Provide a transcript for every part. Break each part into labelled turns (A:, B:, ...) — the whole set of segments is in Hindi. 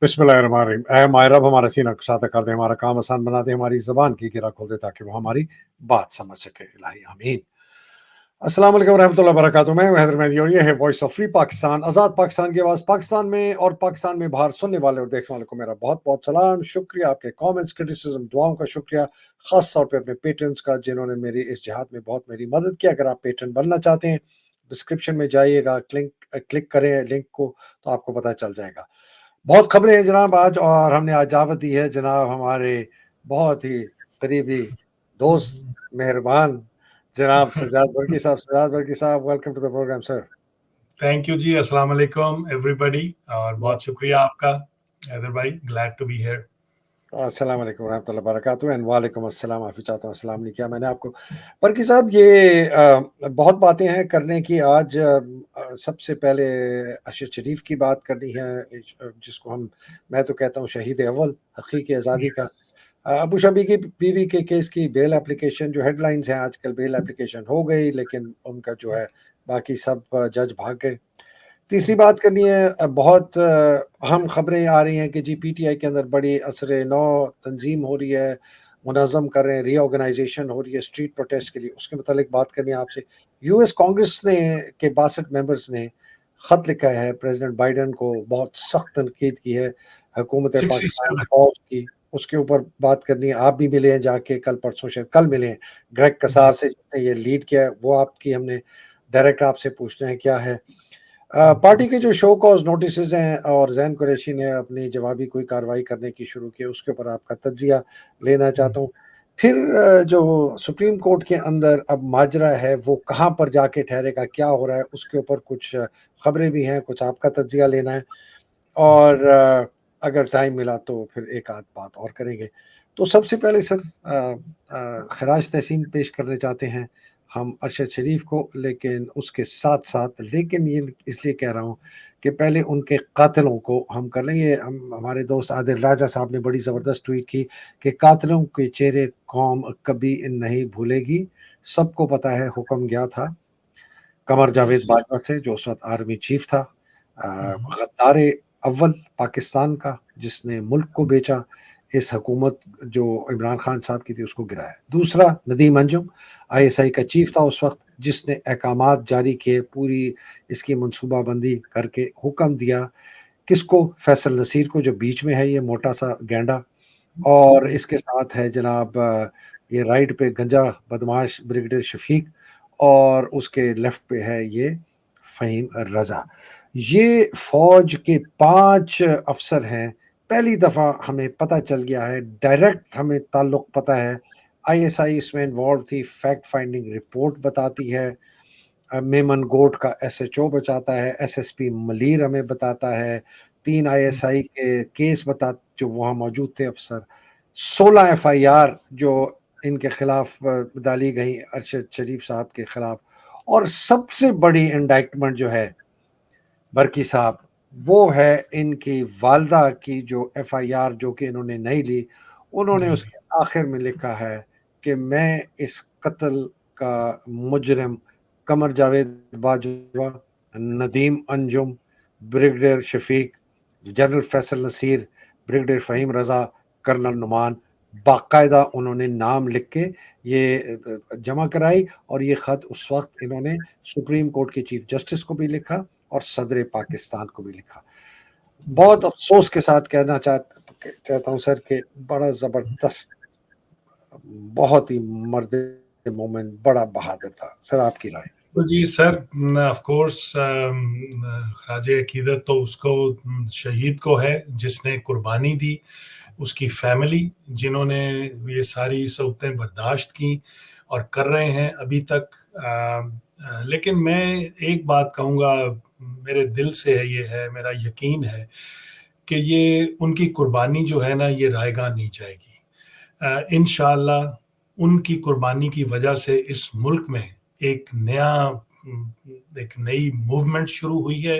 A: बिस्मिल्लाहिर्रहमानिर्रहीम। ऐ हमारे रब हमारा सीना कुशादा कर दे, हमारा काम आसान बना दे, हमारी ज़बान की गिरा खोल दे ताकि वो हमारी बात समझ सके। इलाही आमीन। अस्सलाम वालेकुम रहमतुल्लाहि व बरकातुहू। मैं हूं हैदर मेहदी और ये है वॉइस ऑफ फ्री पाकिस्तान, आज़ाद पाकिस्तान की आवाज़। पाकिस्तान में और पाकिस्तान में बाहर सुनने वाले और देखने वालों को मेरा बहुत-बहुत सलाम, शुक्रिया आपके कमेंट्स, क्रिटिसिज़्म, दुआओं का शुक्रिया, ख़ास तौर पे अपने पेट्रन्स का जिन्होंने मेरी इस जिहाद में बहुत मेरी मदद की। अगर आप पेट्रन बनना चाहते हैं, डिस्क्रिप्शन में जाइएगा, क्लिक करें लिंक को, तो आपको पता चल जाएगा। बहुत खबरें हैं जनाब आज, और हमने आज दावत दी है जनाब हमारे बहुत ही करीबी दोस्त, मेहरबान जनाब सज्जाद बरकी साहब। सज्जाद बरकी साहब, welcome to the program sir.
B: Thank you जी, अस्सलाम वालेकुम एवरीबॉडी, और बहुत शुक्रिया आपका हैदर भाई, ग्लैड टू बी हियर।
A: अस्सलाम वालेकुम रहमतुल्लाहि व बरकातुहू। एंड वालेकुम अस्सलाम। माफी चाहता हूँ, अस्सलाम नहीं किया मैंने आपको। बरकी साहब, ये बहुत बातें हैं करने की। आज सबसे पहले अरशद शरीफ की बात करनी है, जिसको मैं तो कहता हूँ शहीद अव्वल हकीकी आज़ादी का। अबू शबी की बीवी के केस की बेल एप्लीकेशन, जो हेडलाइंस हैं आजकल, बेल एप्लीकेशन हो गई, लेकिन उनका जो है बाकी सब जज भाग गए। तीसरी बात करनी है, बहुत अहम खबरें आ रही हैं कि जी पीटीआई के अंदर बड़ी असर नौ तंजीम हो रही है, मुनज़्ज़म कर रहे हैं, रीऑर्गेनाइजेशन हो रही है स्ट्रीट प्रोटेस्ट के लिए, उसके मुतालिक बात करनी है आपसे। यूएस कांग्रेस ने के 62 मेंबर्स ने खत लिखा है प्रेसिडेंट बाइडेन को, बहुत सख्त तनकीद की है हुकूमत पाकिस्तान
B: 67।
A: फौज की। उसके ऊपर बात करनी है। आप भी मिले हैं जाके, कल परसों, शायद कल मिले हैं ग्रेग
B: जी
A: कसार से, जिसने ये लीड किया है। वो आपकी हमने डायरेक्ट आपसे पूछते हैं क्या है। पार्टी के जो शो कॉज नोटिसेज हैं और जैन कुरैशी ने अपनी जवाबी कोई कार्रवाई करने की शुरू की, उसके ऊपर आपका तज्जिया लेना चाहता हूँ। फिर जो सुप्रीम कोर्ट के अंदर अब माजरा है, वो कहाँ पर जाके ठहरेगा, क्या हो रहा है, उसके ऊपर कुछ खबरें भी हैं, कुछ आपका तज्जिया लेना है। और अगर टाइम मिला तो फिर एक आध बात और करेंगे। तो सबसे पहले सर, खराज तहसीन पेश करने चाहते हैं हम अरशद शरीफ को, लेकिन उसके साथ-साथ, लेकिन ये इसलिए कह रहा हूँ कि पहले उनके कातिलों को हम कर लें। ये हमारे दोस्त आदिल राजा साहब ने बड़ी ज़बरदस्त ट्वीट की कि कातिलों के चेहरे कौम कभी नहीं भूलेगी। सबको पता है हुक्म गया था कमर जावेद
B: यस।
A: बाजवा से, जो उस वक़्त आर्मी चीफ था। गद्दार अव्वल पाकिस्तान का, जिसने मुल्क को बेचा, इस हुकूमत जो इमरान खान साहब की थी उसको गिराया। दूसरा नदीम अंजुम, आईएसआई का चीफ था उस वक़्त, जिसने अहकामात जारी किए, पूरी इसकी मनसूबाबंदी करके हुक्म दिया किसको? फैसल नसीर को, जो बीच में है ये मोटा-सा गैंडा। और इसके साथ है जनाब ये राइट पे गंजा बदमाश ब्रिगेडियर शफीक, और उसके लेफ्ट पे है ये फ़हीम रज़ा। ये फ़ौज के 5 अफ़सर हैं। पहली दफ़ा हमें पता चल गया है, डायरेक्ट हमें ताल्लुक पता है, आईएसआई इसमें इन्वॉल्व थी, फैक्ट फाइंडिंग रिपोर्ट बताती है। मेमन गोट का एसएचओ बताता है, एसएसपी मलीर हमें बताता है, 3 आईएसआई के केस बता जो वहाँ मौजूद थे अफ़सर, 16 एफआईआर जो इनके खिलाफ डाली गई अरशद शरीफ साहब के खिलाफ। और सबसे बड़ी इंडाइटमेंट जो है बरकी साहब, वो है इनकी वालदा की जो एफआईआर, जो कि इन्होंने नहीं ली। उन्होंने
B: जी
A: उसके आखिर में लिखा है कि मैं इस कत्ल का मुजरिम Qamar Javed Bajwa, Nadeem Anjum, brigadier Shafiq, general Faisal Naseer, brigadier Faheem Raza, colonel Noman, बाकायदा उन्होंने नाम लिख के ये जमा कराई। और ये ख़त उस वक़्त इन्होंने सुप्रीम कोर्ट के चीफ जस्टिस को भी लिखा और सदर पाकिस्तान को भी लिखा।
B: जी।
A: बहुत अफ़सोस के साथ कहना चाहता हूँ सर कि बड़ा ज़बरदस्त, बहुत ही मर्द मोमिन, बड़ा बहादुर था। सर, आपकी राय?
B: तो जी सर, ऑफ कोर्स ख़राज अक़ीदत तो उसको, शहीद को है जिसने कुर्बानी दी, उसकी फैमिली जिन्होंने ये सारी सौतें बर्दाश्त की और कर रहे हैं अभी तक। लेकिन मैं एक बात कहूँगा, मेरे दिल से ये है, मेरा यकीन है कि ये उनकी कुर्बानी जो है ना, ये रायगा नहीं जाएगी। इंशाअल्लाह उनकी कुर्बानी की वजह से इस मुल्क में एक एक नई मूवमेंट शुरू हुई है।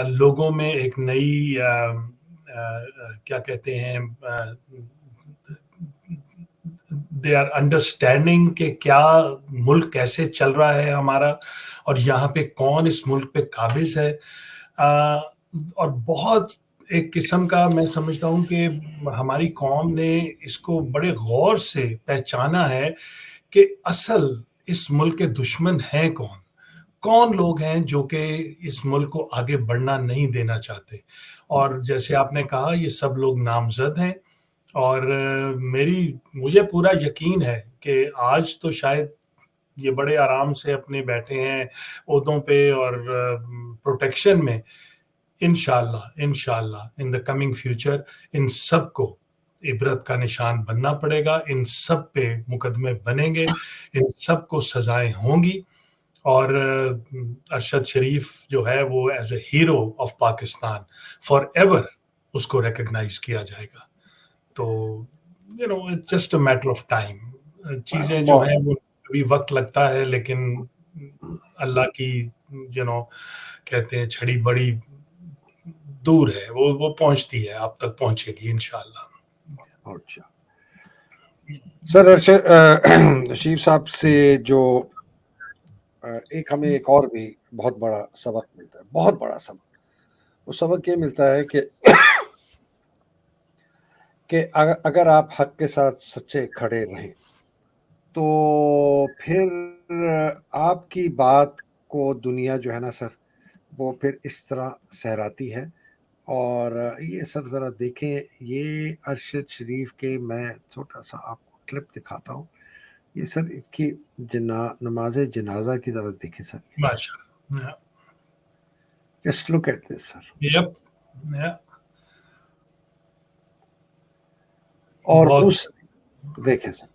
B: लोगों में एक नई क्या कहते हैं, दे आर अंडरस्टैंडिंग कि क्या मुल्क कैसे चल रहा है हमारा, और यहाँ पे कौन इस मुल्क पे काबिज है। और बहुत एक किस्म का मैं समझता हूँ कि हमारी कौम ने इसको बड़े गौर से पहचाना है कि असल इस मुल्क के दुश्मन हैं कौन? कौन लोग हैं जो कि इस मुल्क को आगे बढ़ना नहीं देना चाहते? और जैसे आपने कहा ये सब लोग नामज़द हैं और मुझे पूरा यकीन है कि आज तो शायद ये बड़े आराम से अपने बैठे हैं ओहदों पे और प्रोटेक्शन में। इंशाल्लाह इंशाल्लाह in the coming future in सब को इबरत का निशान बनना पड़ेगा, इन सब पे मुकदमे बनेंगे, इन सब को सजाएं होंगी और अरशद शरीफ जो है वो as a hero of Pakistan forever उसको रिकग्नाइज किया जाएगा। तो it's just a matter of time. चीज़ें जो
A: बहुत
B: हैं वो अभी वक्त लगता है, लेकिन अल्लाह की कहते हैं छड़ी बड़ी दूर है, वो पहुंचती है, आप तक पहुंचेगी इंशाल्लाह।
A: अच्छा सर, अरशद शरीफ साहब से जो एक हमें एक और भी बहुत बड़ा सबक मिलता है, बहुत बड़ा सबक। वो सबक ये मिलता है कि अगर आप हक के साथ सच्चे खड़े रहें तो फिर आपकी बात को दुनिया जो है ना सर, वो फिर इस तरह सहराती है। और ये सर ज़रा देखें, ये अरशद शरीफ के मैं छोटा-सा आपको क्लिप दिखाता हूँ। ये सर इसकी नमाज़ जनाज़ा की ज़रा देखें सर।
B: माशाल्लाह।
A: Just look at this sir.
B: Yup, या
A: और
B: बहुत
A: उस देखें सर,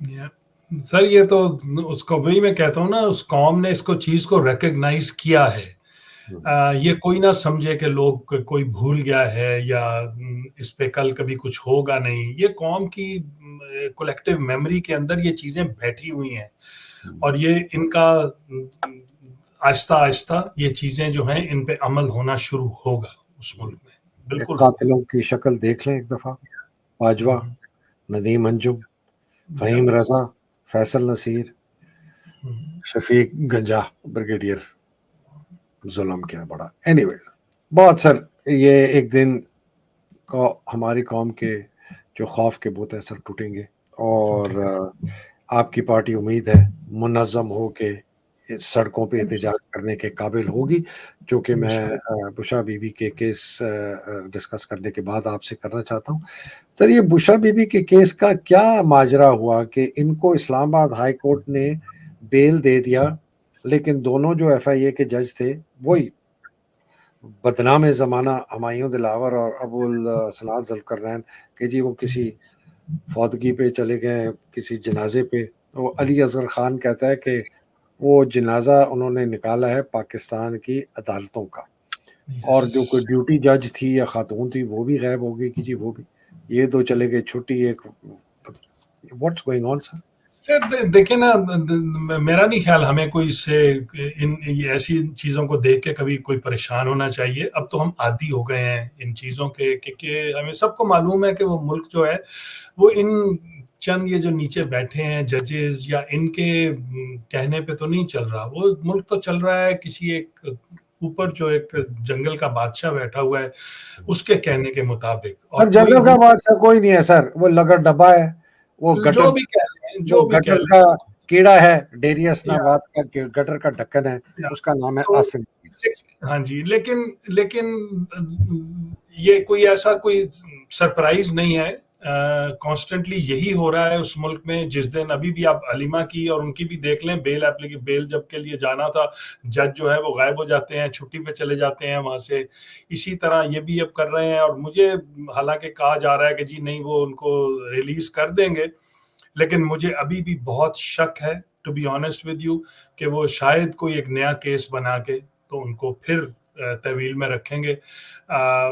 B: या सर, ये तो उसको वही मैं कहता हूँ ना, उस कौम ने इसको चीज को रिकग्नाइज किया है। ये कोई ना समझे कि लोग कोई भूल गया है या इस पे कल कभी कुछ होगा नहीं। ये कौम की कलेक्टिव मेमोरी के अंदर ये चीजें बैठी हुई हैं और ये इनका आहिस्ता आहिस्ता ये चीजें जो हैं इन पे अमल होना शुरू होगा उस मुल्क में, बिल्कुल होगा।
A: कातिलों की शक्ल देख लें एक दफ़ा। बाजवा, नदीम अंजुम, फ़हीम रज़ा, फैसल नसीर, शफीक गंजा, ब्रिगेडियर जुल्म क्या बड़ा। एनीवेज, बहुत सर, ये एक दिन को हमारी कौम के जो खौफ के बूत हैं सर टूटेंगे और आपकी पार्टी उम्मीद है मुनज़्ज़म हो के इस सड़कों पे एहतजाज करने के काबिल होगी, जो कि मैं बुशा बीबी के केस डिस्कस करने के बाद आपसे करना चाहता हूँ। सर, ये बुशा बीबी के केस का क्या माजरा हुआ कि इनको इस्लामाबाद हाई कोर्ट ने बेल दे दिया, लेकिन दोनों जो एफआईए के जज थे वही बदनाम ज़माना हुमायूं दिलावर और अबुल सनात ज़ुल्करनैन कि जी वो किसी फौतगी पे चले गए, किसी जनाजे पे। तो अली असगर खान कहता है कि वो जनाजा उन्होंने निकाला है पाकिस्तान की अदालतों का, और जो कोई ड्यूटी जज थी या खातून थी वो भी गायब हो गई कि जी वो भी, ये दो चले गए छुट्टी। एक what's going on sir?
B: Sir देखिए ना, मेरा नहीं ख्याल हमें कोई इससे इन ये ऐसी चीज़ों को देख के कभी कोई परेशान होना चाहिए। अब तो हम आदी हो गए हैं इन चीज़ों के कि हमें सबको मालूम है कि वो मुल्क जो है वो इन चंद ये जो नीचे बैठे हैं जजेस या इनके कहने पे तो नहीं चल रहा। वो मुल्क तो चल रहा है किसी एक ऊपर जो एक जंगल का बादशाह बैठा हुआ है उसके कहने के मुताबिक। और
A: सर,
B: कोई
A: जंगल का बादशाह कोई नहीं है सर, वो लगड़ डब्बा है। वो गटर
B: जो भी कह लें,
A: वो
B: जो भी कह
A: गटर
B: लें,
A: का कीड़ा है, डेरियस
B: या
A: नाबाद का गटर का ढक्कन है,
B: या
A: उसका नाम है
B: तो
A: आसिम।
B: हाँ जी, लेकिन लेकिन ये कोई ऐसा कोई सरप्राइज नहीं है। कॉन्स्टेंटली यही हो रहा है उस मुल्क में। जिस दिन अभी भी आप हलीमा की और उनकी भी देख लें, बेल जब के लिए जाना था, जज जो है वो गायब हो जाते हैं, छुट्टी पे चले जाते हैं वहां से। इसी तरह ये भी अब कर रहे हैं और मुझे हालांकि कहा जा रहा है कि जी नहीं वो उनको रिलीज कर देंगे, लेकिन मुझे अभी भी बहुत शक है to be honest with you कि वो शायद कोई एक नया केस बना के तो उनको फिर तहवील में रखेंगे।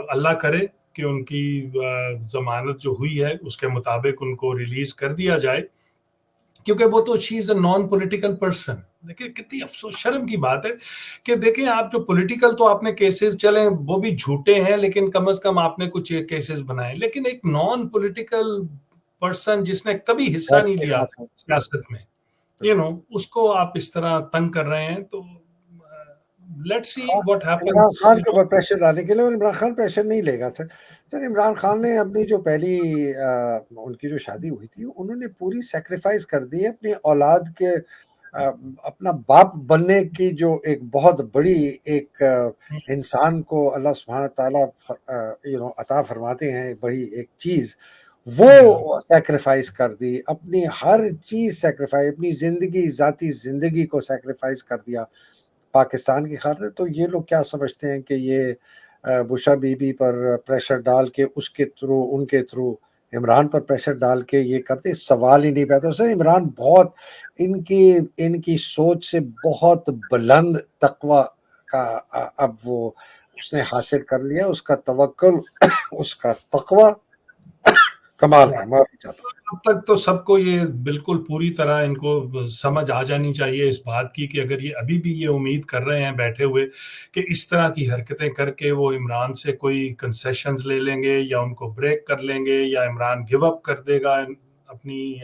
B: अल्लाह करे कि उनकी जमानत जो हुई है उसके मुताबिक उनको रिलीज कर दिया जाए, क्योंकि वो तो she is a non political person. देखिए कितनी अफसोस शर्म की बात है कि देखें आप जो पॉलिटिकल तो आपने केसेस चले वो भी झूठे हैं, लेकिन कम से कम आपने कुछ केसेस बनाए, लेकिन एक नॉन पॉलिटिकल पर्सन जिसने कभी हिस्सा नहीं लिया सियासत में, उसको आप इस तरह तंग कर रहे हैं। तो let's see what
A: Imran
B: happens.
A: Khan के ऊपर प्रेशर डालने के लिए, और इमरान खान प्रेशर नहीं लेगा सर। सर इमरान खान ने अपनी जो पहली उनकी जो शादी हुई थी, उन्होंने पूरी सैक्रिफाइस कर दी है अपनी औलाद के अपना बाप बनने की, जो एक बहुत बड़ी एक इंसान को अल्लाह सुब्हानहू ताला अता फरमाते हैं बड़ी एक चीज़, वो सैक्रिफाइस कर दी, अपनी हर चीज़ सैक्रिफाइस, अपनी ज़िंदगी, ज़ाती ज़िंदगी को सैक्रिफाइस कर दिया पाकिस्तान की खातिर। तो ये लोग क्या समझते हैं कि ये बुशरा बीबी पर प्रेशर डाल के उसके थ्रू, उनके थ्रू इमरान पर प्रेशर डाल के ये करते, सवाल ही नहीं पैदा। सर इमरान बहुत इनकी इनकी सोच से बहुत बुलंद तक़वा का अब वो उसने हासिल कर लिया, उसका तवक्कुल उसका तक़वा कमाल का। माफ़ी चाहता हूँ।
B: अब तक तो सबको ये बिल्कुल पूरी तरह इनको समझ आ जानी चाहिए इस बात की कि अगर ये अभी भी ये उम्मीद कर रहे हैं बैठे हुए कि इस तरह की हरकतें करके वो इमरान से कोई कंसेशंस ले लेंगे या उनको ब्रेक कर लेंगे या इमरान गिव अप कर देगा अपनी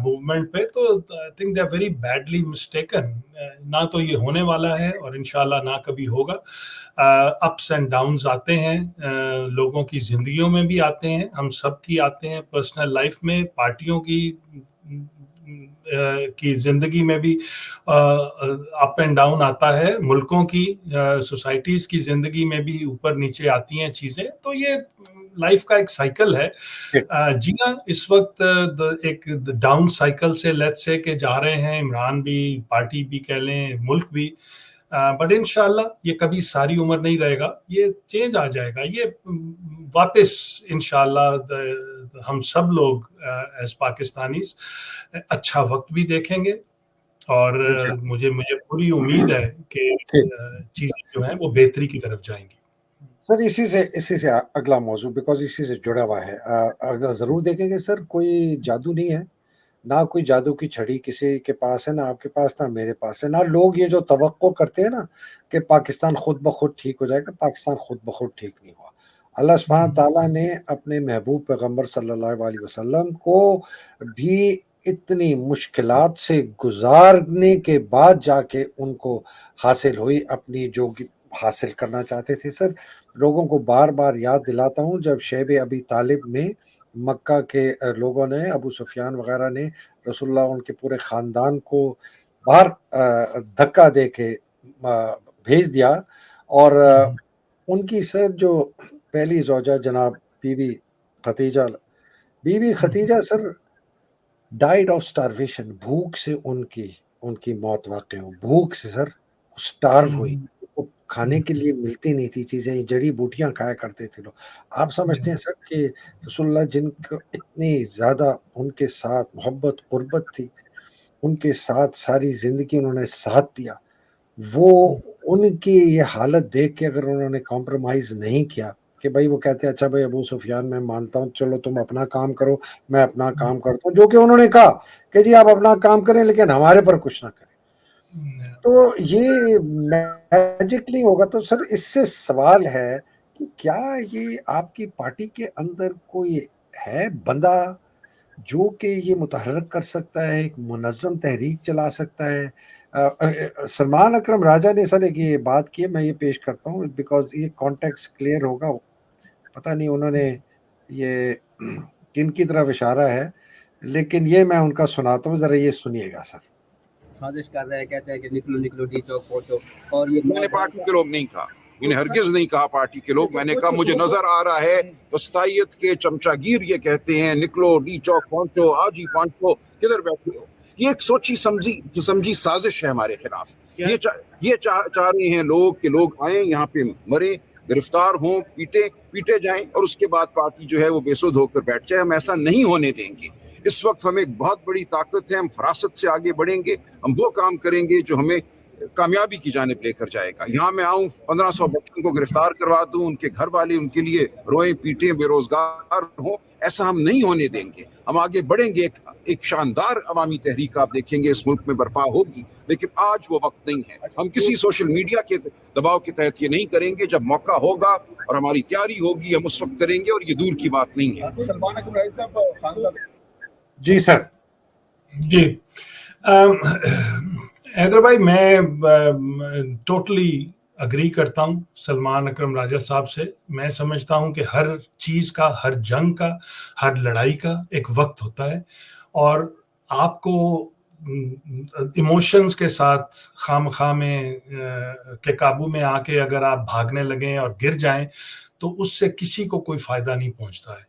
B: मूवमेंट पे, तो I think they are very badly mistaken. ना तो ये होने वाला है और इंशाल्लाह ना कभी होगा। अप्स एंड डाउन्स आते हैं, लोगों की जिंदगियों में भी आते हैं, हम सब की आते हैं, पर्सनल लाइफ में, पार्टियों की जिंदगी में भी अप एंड डाउन आता है, मुल्कों की सोसाइटीज की जिंदगी में भी ऊपर नीचे आती हैं चीजें। तो ये लाइफ का एक साइकिल है। जी हाँ, इस वक्त एक डाउन साइकिल से लेट्स से के जा रहे हैं, इमरान भी, पार्टी भी कह लें, मुल्क भी, बट इंशाल्लाह ये कभी सारी उम्र नहीं रहेगा, ये चेंज आ जाएगा। ये वापस इंशाल्लाह हम सब लोग एज पाकिस्तानीज अच्छा वक्त भी देखेंगे और मुझे पूरी उम्मीद है कि चीजें जो हैं वो बेहतरी की तरफ जाएंगी।
A: सर इसी से अगला मौजू, बिकॉज इसी से जुड़ा हुआ है, अगर ज़रूर देखेंगे सर, कोई जादू नहीं है, ना कोई जादू की छड़ी किसी के पास है, ना आपके पास, ना मेरे पास है। ना लोग ये जो तवक्को करते हैं ना कि पाकिस्तान खुद ब खुद ठीक हो जाएगा, पाकिस्तान खुद ब खुद ठीक नहीं हुआ। अल्लाह सुब्हानहू ताला ने अपने महबूब पैगंबर सल्लल्लाहु अलैहि वसल्लम को भी इतनी मुश्किलात से गुजारने के बाद जाके उनको हासिल हुई अपनी जो हासिल करना चाहते थे। सर लोगों को बार बार याद दिलाता हूँ, जब शैब अबी तालिब में मक्का के लोगों ने, अबू सुफियान वगैरह ने रसूलुल्लाह उनके पूरे ख़ानदान को बाहर धक्का दे के भेज दिया, और उनकी सर जो पहली ज़ौजा जनाब Bibi Khadija sir died of starvation, भूख से उनकी मौत वाक़ हो, भूख से सर स्टार्व हुई, वो खाने के लिए मिलती नहीं थी चीज़ें, जड़ी बूटियाँ खाया करते थे लोग। आप समझते हैं सर कि रसूलुल्लाह जिनको इतनी ज़्यादा उनके साथ मोहब्बत क़ुर्बत थी, उनके साथ सारी ज़िंदगी उन्होंने साथ दिया, वो उनकी ये हालत देख के अगर उन्होंने कॉम्प्रोमाइज़ नहीं किया कि भाई, वो कहते हैं अच्छा भाई अबू सुफियान मैं मानता हूँ, चलो तुम अपना काम करो, मैं अपना काम करता हूँ, जो कि उन्होंने कहा कि जी आप अपना काम करें लेकिन हमारे पर कुछ ना करें। तो ये मैजिक नहीं होगा। तो सर इससे सवाल है कि क्या ये आपकी पार्टी के अंदर कोई है बंदा जो कि ये मुतहर्रिक कर सकता है, एक मुनज़्ज़म तहरीक चला सकता है? सलमान अकरम राजा ने सर एक ये बात की है, मैं ये पेश करता हूँ बिकॉज़ ये कॉन्टेक्स्ट क्लियर होगा। पता नहीं उन्होंने ये किनकी तरफ इशारा है, लेकिन ये मैं उनका सुनाता हूँ, ज़रा ये सुनिएगा सर।
C: साजिश कर रहे हैं, कहते हैं कि निकलो डी चौक पहुंचो, और ये
D: मैंने पार्टी के लोग नहीं कहा, मैंने हरगिज नहीं कहा पार्टी के लोग। मैंने कहा मुझे नजर आ रहा है वस्तायत के चमचागीर ये कहते हैं निकलो डी चौक पहुंचो, आज ही पहुंचो, किधर बैठे हो। ये एक सोची समझी साजिश है हमारे खिलाफ। ये चाह रहे हैं लोग कि लोग आए यहाँ पे मरे, गिरफ्तार हों, पीटे जाएं और उसके बाद पार्टी जो है वो बेसुध होकर बैठ जाए। हम ऐसा नहीं होने देंगे। इस वक्त हमें एक बहुत बड़ी ताकत है, हम फरासत से आगे बढ़ेंगे, हम वो काम करेंगे जो हमें कामयाबी की जानिब लेकर जाएगा। यहाँ मैं आऊं, 1500 बच्चों को गिरफ्तार करवा दूं, उनके घर वाले उनके लिए रोए पीटे, बेरोजगार हों, ऐसा हम नहीं होने देंगे। हम आगे बढ़ेंगे, एक शानदार अवामी तहरीक आप देखेंगे इस मुल्क में बर्पा होगी, लेकिन आज वो वक्त नहीं है। हम किसी सोशल मीडिया के दबाव के तहत ये नहीं करेंगे। जब मौका होगा और हमारी तैयारी होगी हम उस वक्त करेंगे, और ये दूर की बात नहीं है।
E: सलमान अकरम साहब, खान साहब
A: जी सर।
B: जी, हैदर भाई, मैं टोटली अग्री करता हूँ सलमान अकरम राजा साहब से। मैं समझता हूँ कि हर चीज़ का, हर जंग का, हर लड़ाई का एक वक्त होता है, और आपको इमोशंस के साथ खामखा में के काबू में आके अगर आप भागने लगें और गिर जाएं, तो उससे किसी को कोई फायदा नहीं पहुंचता है।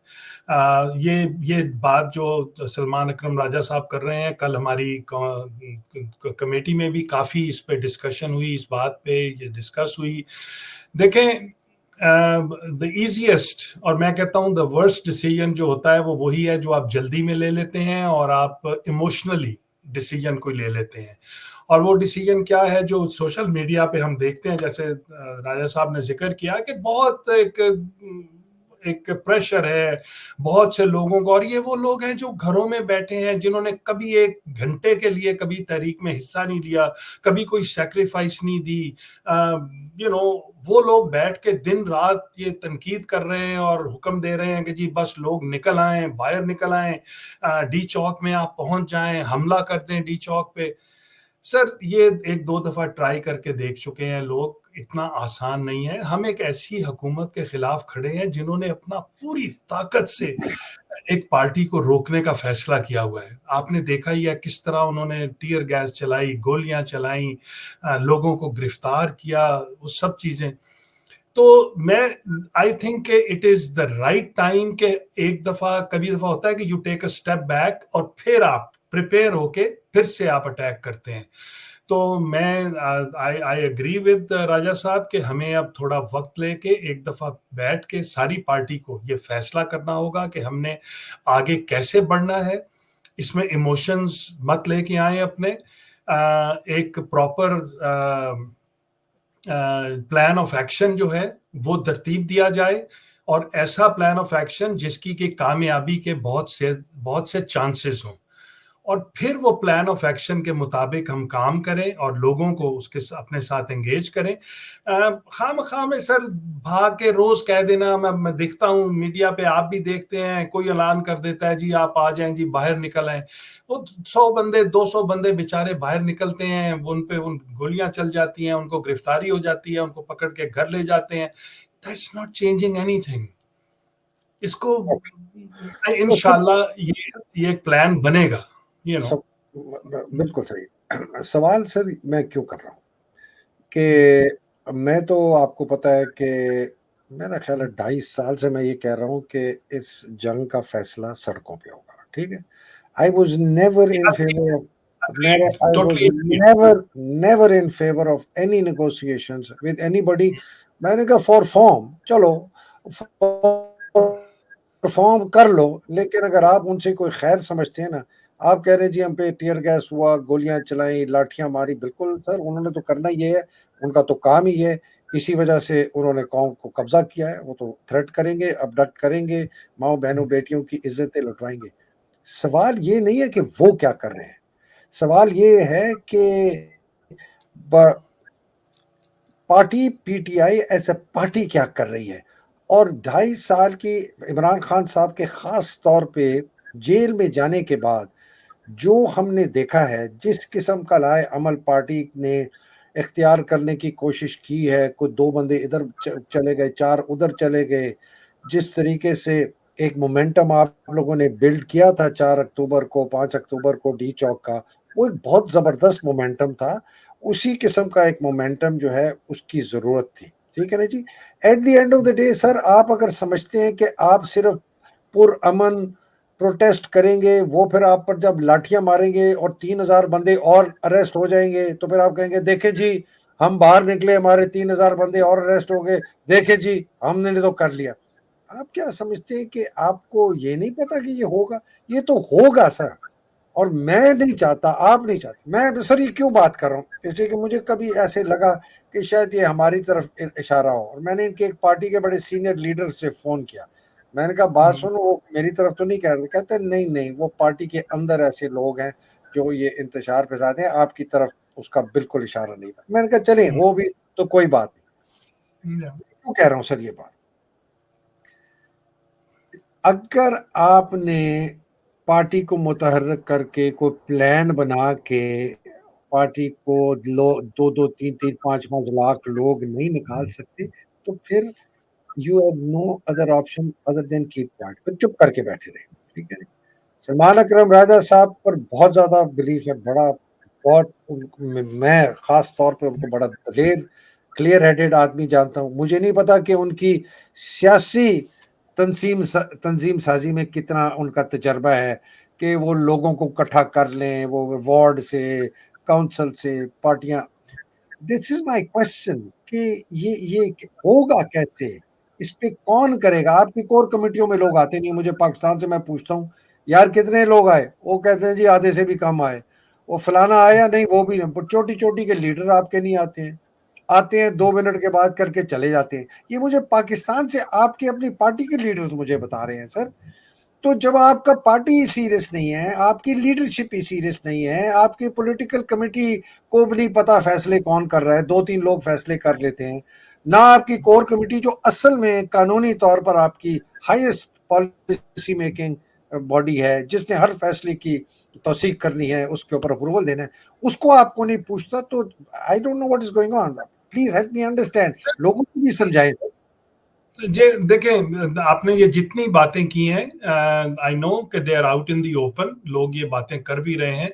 B: ये बात जो सलमान अकरम राजा साहब कर रहे हैं, कल हमारी कमेटी में भी काफ़ी इस पे डिस्कशन हुई, इस बात पे ये डिस्कस हुई। देखें, द इजीएस्ट और मैं कहता हूँ द वर्स्ट डिसीजन जो होता है वो वही है जो आप जल्दी में ले लेते हैं और आप इमोशनली डिसीजन को ले लेते हैं। और वो डिसीजन क्या है जो सोशल मीडिया पे हम देखते हैं, जैसे राजा साहब ने जिक्र किया कि बहुत एक प्रेशर है बहुत से लोगों को, और ये वो लोग हैं जो घरों में बैठे हैं, जिन्होंने कभी एक घंटे के लिए कभी तहरीक में हिस्सा नहीं लिया, कभी कोई सैक्रिफाइस नहीं दी। वो लोग बैठ के दिन रात ये तनकीद कर रहे हैं और हुक्म दे रहे हैं कि जी बस लोग निकल आए, बाहर निकल आए, डी चौक में आप पहुंच जाएं, हमला कर दें डी चौक पे। सर, ये एक दो दफा ट्राई करके देख चुके हैं लोग, इतना आसान नहीं है। हम एक ऐसी हुकूमत के खिलाफ खड़े हैं जिन्होंने अपना पूरी ताकत से एक पार्टी को रोकने का फैसला किया हुआ है। आपने देखा ही है किस तरह उन्होंने टीयर गैस चलाई, गोलियां चलाई, लोगों को गिरफ्तार किया, वो सब चीजें। तो मैं आई थिंक कि it is the right time के एक दफा, कभी दफा होता है कि you take a step back और फिर आप प्रिपेयर होके फिर से आप अटैक करते हैं। तो मैं आई एग्री विद राजा साहब कि हमें अब थोड़ा वक्त लेके एक दफा बैठ के सारी पार्टी को ये फैसला करना होगा कि हमने आगे कैसे बढ़ना है। इसमें इमोशंस मत लेके आए अपने, एक प्रॉपर प्लान ऑफ एक्शन जो है वो तरतीब दिया जाए, और ऐसा प्लान ऑफ एक्शन जिसकी कि कामयाबी के बहुत से चांसेस हों, और फिर वो प्लान ऑफ एक्शन के मुताबिक हम काम करें और लोगों को उसके अपने साथ एंगेज करें। खामखा में सर भाग के रोज कह देना, मैं देखता हूँ मीडिया पे, आप भी देखते हैं, कोई ऐलान कर देता है जी आप आ जाएं जी, बाहर निकल आए। वो 100 बंदे 200 बंदे बेचारे बाहर निकलते हैं, उन पे उन गोलियां चल जाती हैं, उनको गिरफ्तारी हो जाती है, उनको पकड़ के घर ले जाते हैं। That's not changing anything. इसको इंशाल्लाह ये एक प्लान बनेगा,
A: बिल्कुल सही सवाल सर। मैं क्यों कर रहा हूँ कि मैं तो आपको पता है कि मेरा ख्याल है 2.5 साल से मैं ये कह रहा हूँ कि इस जंग का फैसला सड़कों पे होगा। ठीक है, I was never in favour of I was never in favor of any negotiations with anybody. मैंने कहा फॉर फॉर्म चलो, फॉर्म कर लो, लेकिन अगर आप उनसे कोई खैर समझते हैं ना, आप कह रहे हैं जी हम पे टीयर गैस हुआ, गोलियां चलाई, लाठियां मारी, बिल्कुल सर उन्होंने तो करना ही है, उनका तो काम ही है। इसी वजह से उन्होंने कौम को कब्जा किया है, वो तो थ्रेट करेंगे, अबडक्ट करेंगे, माओ बहनों बेटियों की इज्जतें लुटवाएंगे। सवाल ये नहीं है कि वो क्या कर रहे हैं, सवाल ये है कि पार्टी पीटीआई ऐसे पार्टी क्या कर रही है। और 2.5 साल की इमरान खान साहब के खास तौर पे जेल में जाने के बाद जो हमने देखा है, जिस किस्म का लाए अमल पार्टी ने इख्तियार करने की कोशिश की है, कोई 2 बंदे इधर चले गए, 4 उधर चले गए, जिस तरीके से एक मोमेंटम आप लोगों ने बिल्ड किया था 4 अक्टूबर को, 5 अक्टूबर को डी चौक का, वो एक बहुत ज़बरदस्त मोमेंटम था। उसी किस्म का एक मोमेंटम जो है उसकी ज़रूरत थी। ठीक है ना जी? At the end of the day sir, आप अगर समझते हैं कि आप सिर्फ पुरअमन प्रोटेस्ट करेंगे, वो फिर आप पर जब लाठियां मारेंगे और 3000 बंदे और अरेस्ट हो जाएंगे, तो फिर आप कहेंगे देखे जी हम बाहर निकले, हमारे 3000 बंदे और अरेस्ट हो गए, देखे जी हमने तो कर लिया। आप क्या समझते हैं कि आपको ये नहीं पता कि ये होगा? ये तो होगा सर, और मैं नहीं चाहता, आप नहीं चाहते। मैं सर ये क्यों बात कर रहा हूँ, इसलिए कि मुझे कभी ऐसे लगा कि शायद ये हमारी तरफ इशारा हो, और मैंने इनके एक पार्टी के बड़े सीनियर लीडर से फोन किया। मैंने कहा बात सुनो, वो मेरी तरफ तो नहीं कह रहे, कहते नहीं नहीं वो पार्टी के अंदर ऐसे लोग हैं जो ये इंतशार फैलाते हैं, आपकी तरफ उसका बिल्कुल इशारा नहीं था। मैंने कहा चले वो भी तो कोई बात नहीं। क्यों कह रहा हूँ सर ये बात, अगर आपने पार्टी को मुतहर्रिक करके कोई प्लान बना के पार्टी को 2-2, 3-3, 5-5 लाख लोग नहीं निकाल सकते, तो फिर you have no other option other than keep quiet, फिर चुप करके बैठे रहे, ठीक है? सलमान अकरम राजा साहब पर बहुत ज़्यादा बिलीफ है, बहुत मैं ख़ास तौर पे उनको बड़ा दलेर, क्लियर हेडेड आदमी जानता हूँ। मुझे नहीं पता कि उनकी सियासी तंजीम साजी में कितना उनका तजर्बा है कि वो लोगों को इकट्ठा कर लें, वो वार्ड से, काउंसिल से, पार्टियां। दिस इज माय क्वेश्चन कि ये होगा कैसे, इस पे कौन करेगा? आपकी कोर कमेटियों में लोग आते नहीं। मुझे पाकिस्तान से मैं पूछता हूँ यार कितने लोग आए, वो कहते हैं जी आधे से भी कम आए। वो फलाना आया नहीं, वो भी नहीं। छोटी छोटी के लीडर आपके नहीं आते हैं, आते हैं 2 मिनट के बाद करके चले जाते हैं। ये मुझे पाकिस्तान से आपकी अपनी पार्टी के लीडर्स मुझे बता रहे हैं सर। तो जब आपका पार्टी ही सीरियस नहीं है, आपकी लीडरशिप ही सीरियस नहीं है, आपकी पॉलिटिकल कमेटी को भी नहीं पता फैसले कौन कर रहा है, 2-3 लोग फैसले कर लेते हैं, ना आपकी कोर कमेटी जो असल में कानूनी तौर पर आपकी हाईएस्ट पॉलिसी मेकिंग बॉडी है, जिसने हर फैसले की तौसीक करनी है, उसके ऊपर अप्रूवल देना है, उसको आपको नहीं पूछता। तो I don't know what is going on. Please help me understand, लोगों को भी समझाएं।
B: ये देखें, आपने ये जितनी बातें की हैं, आई नो कि they are out in the open, लोग ये बातें कर भी रहे हैं,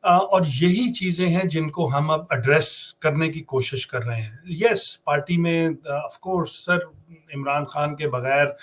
B: और यही चीजें हैं जिनको हम अब एड्रेस करने की कोशिश कर रहे हैं। यस, पार्टी में of course sir Imran Khan के बगैर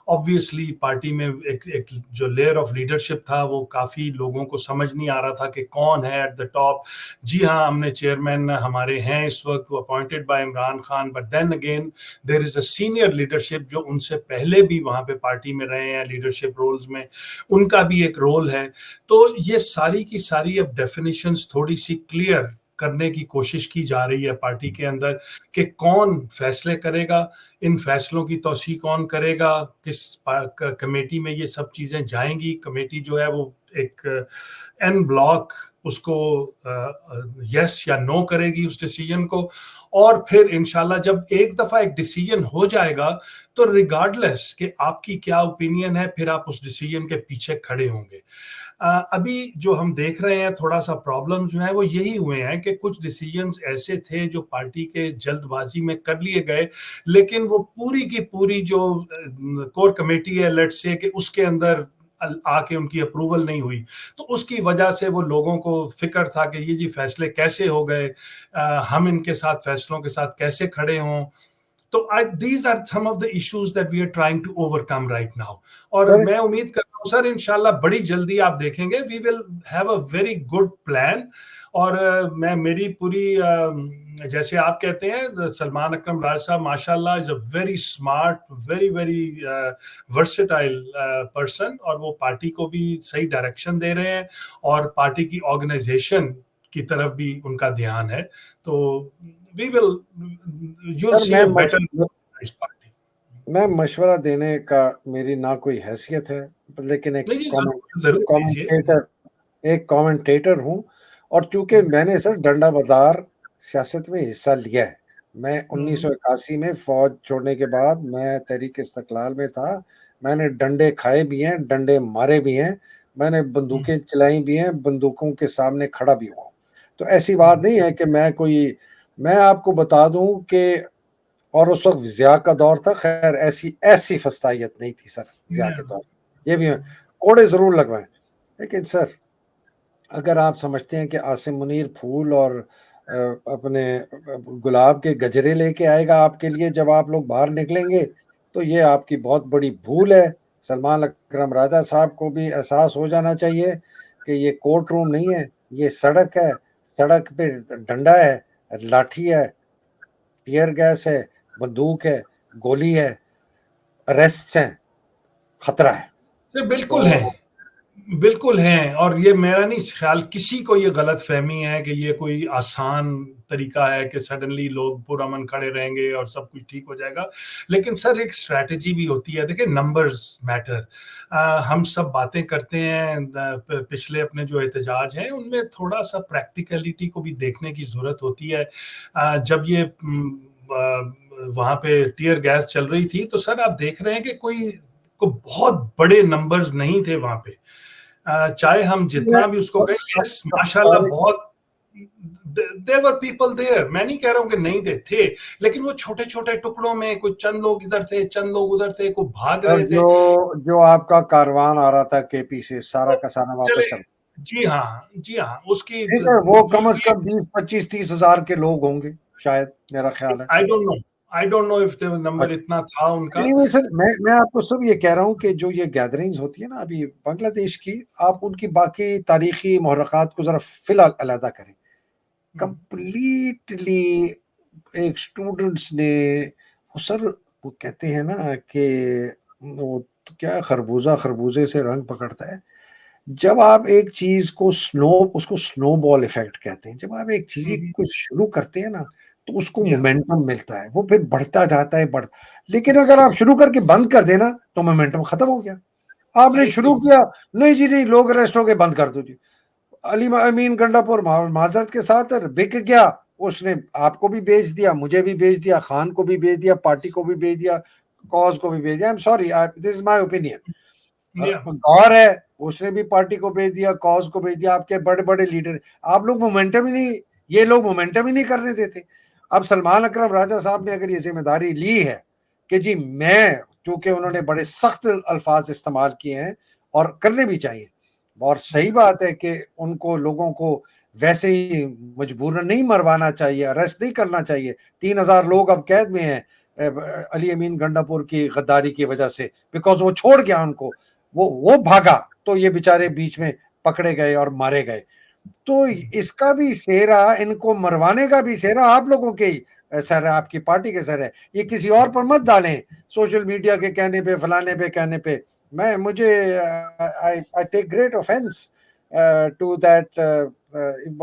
B: ऑब्वियसली पार्टी में एक जो लेयर ऑफ लीडरशिप था वो काफ़ी लोगों को समझ नहीं आ रहा था कि कौन है एट द टॉप। जी हाँ, हमने चेयरमैन हमारे हैं इस वक्त, वो appointed by Imran Khan, but then again there is a senior leadership जो उनसे पहले भी वहाँ पे पार्टी में रहे हैं लीडरशिप रोल्स में, उनका भी एक रोल है। तो ये सारी की सारी अब डेफिनेशंस थोड़ी सी क्लियर करने की कोशिश की जा रही है पार्टी के अंदर कि कौन फैसले करेगा, इन फैसलों की तौसीह कौन करेगा, किस कमेटी में ये सब चीज़ें जाएंगी। कमेटी जो है वो एक एन ब्लॉक उसको यस या नो करेगी उस डिसीजन को, और फिर इंशाल्लाह जब एक दफ़ा एक डिसीजन हो जाएगा तो रिगार्डलेस कि आपकी क्या ओपिनियन है, फिर आप उस डिसीजन के पीछे खड़े होंगे। अभी जो हम देख रहे हैं थोड़ा सा प्रॉब्लम जो है वो यही हुए हैं कि कुछ डिसीजंस ऐसे थे जो पार्टी के जल्दबाजी में कर लिए गए, लेकिन वो पूरी की पूरी जो कोर कमेटी है लेट्स से कि उसके अंदर आके उनकी अप्रूवल नहीं हुई, तो उसकी वजह से वो लोगों को फिक्र था कि ये जी फैसले कैसे हो गए, हम इनके साथ फैसलों के साथ कैसे खड़े हों। तो these are some of the issues that we are trying to overcome right now. और मैं उम्मीद कर रहा हूँ सर इंशाल्लाह बड़ी जल्दी आप देखेंगे we will have a very good plan। और मैं मेरी पूरी जैसे आप कहते हैं सलमान अकरम राजा साहब माशाल्लाह is a very smart, very very versatile person, और वो पार्टी को भी सही डायरेक्शन दे रहे हैं और पार्टी की ऑर्गेनाइजेशन की तरफ भी उनका ध्यान है। तो you'll see a better party।
A: मैं मशवरा देने का मेरी ना कोई हैसियत है, लेकिन एक कमेंटेटर हूँ, और चूंकि मैंने सर डंडा बाजार सियासत में हिस्सा लिया है। मैं 1981 में फौज छोड़ने के बाद मैं तहरीक इस्तकलाल में था। मैंने डंडे खाए भी हैं, डंडे मारे भी हैं, मैंने बंदूकें चलाई भी हैं, बंदूकों के सामने खड़ा भी हुआ। तो ऐसी बात नहीं है कि मैं आपको बता दूं कि और उस वक्त ज़िया का दौर था, खैर ऐसी फस्तायत नहीं थी सर ज़िया के दौर। ये भी कोड़े जरूर लगवाएं, लेकिन सर अगर आप समझते हैं कि आसिम मुनीर फूल और अपने गुलाब के गजरे लेके आएगा आपके लिए जब आप लोग बाहर निकलेंगे, तो ये आपकी बहुत बड़ी भूल है। सलमान अकरम राजा साहब को भी एहसास हो जाना चाहिए कि ये कोर्ट रूम नहीं है, ये सड़क है। सड़क पे डंडा है, लाठी है, टीयर गैस है, बंदूक है, गोली है, अरेस्ट हैं, खतरा है।
B: बिल्कुल है, बिल्कुल है। और ये मेरा नहीं ख्याल किसी को ये गलत फहमी है कि ये कोई आसान तरीका है कि सडनली लोग पुरअमन खड़े रहेंगे और सब कुछ ठीक हो जाएगा। लेकिन सर एक स्ट्रैटेजी भी होती है। देखिए नंबर्स मैटर। हम सब बातें करते हैं, पिछले अपने जो एहतजाज हैं उनमें थोड़ा सा प्रैक्टिकलिटी को भी देखने की ज़रूरत होती है। जब ये वहाँ पे टीयर गैस चल रही थी तो सर आप देख रहे हैं कि कोई बहुत बड़े नंबर्स नहीं थे वहाँ पे। चाहे हम जितना भी उसको कहें, यस माशाल्लाह बहुत देयर वर पीपल देयर, मैं नहीं कह रहा हूं कि नहीं थे, लेकिन वो छोटे छोटे टुकड़ों में, कोई चंद लोग इधर थे, चंद लोग उधर थे, कोई भाग
A: सर
B: रहे थे।
A: जो आपका कारवान आ रहा था केपी से, सारा
B: तो
A: का सारा
B: चले,
A: वापस चल,
B: जी हाँ, जी हाँ, उसकी
A: ठीक है, वो कम से
B: ये
A: कम 20-25-30 हजार के लोग होंगे शायद, मेरा ख्याल है।
B: I don't know if the number
A: अच्छा,
B: इतना था उनका।
A: एनीवे सर, मैं आपको सब ये कह रहा हूँ कि जो ये गैदरिंग्स होती है ना अभी बांग्लादेश की, आप उनकी बाकी तारीखी मुहर्रकात को जरा फिलहाल अलहदा करें। कंप्लीटली एक स्टूडेंट्स ने, वो सर, वो कहते हैं ना कि वो तो क्या, खरबूजा खरबूजे से रंग पकड़ता है। जब आप एक चीज को उसको स्नोबॉल इफेक्ट कहते हैं। जब आप एक चीज को शुरू करते हैं ना, तो उसको
B: Yeah.
A: मोमेंटम मिलता है, वो फिर बढ़ता जाता है, लेकिन अगर आप शुरू करके बंद कर देना तो मोमेंटम खत्म हो गया। आपने शुरू किया, नहीं जी नहीं, लोग अरेस्ट हो गए, बंद कर दो जी। अली अमीन गंडापुर माजरत के साथ बिक गया, उसने आपको भी बेच दिया, मुझे भी बेच दिया, खान को भी बेच दिया, पार्टी को भी बेच दिया, कॉज को भी बेच दिया। आई am sorry, this is my opinion.
B: Yeah.
A: गौर है, उसने भी पार्टी को भेज दिया, कॉज को भेज दिया, आपके बड़े बड़े लीडर। आप लोग मोमेंटम ही नहीं, ये लोग मोमेंटम ही नहीं करने देते। अब सलमान अकरम राजा साहब ने अगर ये जिम्मेदारी ली है कि जी मैं, चूंकि उन्होंने बड़े सख्त अल्फाज इस्तेमाल किए हैं और करने भी चाहिए, और सही बात है कि उनको, लोगों को वैसे ही मजबूरन नहीं मरवाना चाहिए, अरेस्ट नहीं करना चाहिए। 3,000 लोग अब कैद में हैं अली अमीन गंडापुर की गद्दारी की वजह से, बिकॉज वो छोड़ गया उनको, वो भागा, तो ये बेचारे बीच में पकड़े गए और मारे गए। तो इसका भी सेहरा, इनको मरवाने का भी सेहरा आप लोगों के ही सर है, आपकी पार्टी के सर है। ये किसी और पर मत डालें, सोशल मीडिया के कहने पे, फलाने पे, कहने पे। मुझे I take great offence to that.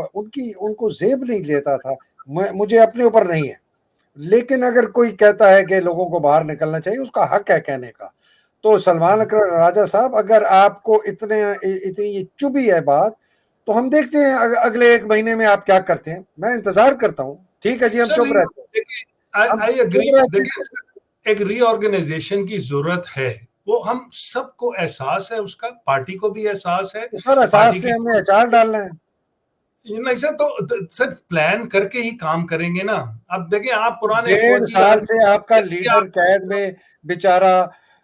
A: उनको जेब नहीं लेता था, मुझे अपने ऊपर नहीं है, लेकिन अगर कोई कहता है कि लोगों को बाहर निकलना चाहिए, उसका हक है कहने का। तो सलमान अकरम राजा साहब, अगर आपको इतनी ये चुभी है बात, तो हम देखते हैं अगले 1 महीने में आप क्या करते हैं। मैं इंतजार करता हूँ। ठीक है जी, हम चुप रहते हैं, हम
B: आई एग्री।
A: चुप रहते हैं।
B: देखिए, एक रीऑर्गेनाइजेशन की जरूरत है, वो हम सबको एहसास है, उसका पार्टी को भी एहसास है।
A: सर एहसास से हमें अचार डालना है।
B: नहीं सर, तो सर प्लान करके ही काम करेंगे ना। अब देखिए, आप पुराने
A: 1.5
B: फौजी
A: साल से आपका
B: आदमी,
A: लीडर कैद में बेचारा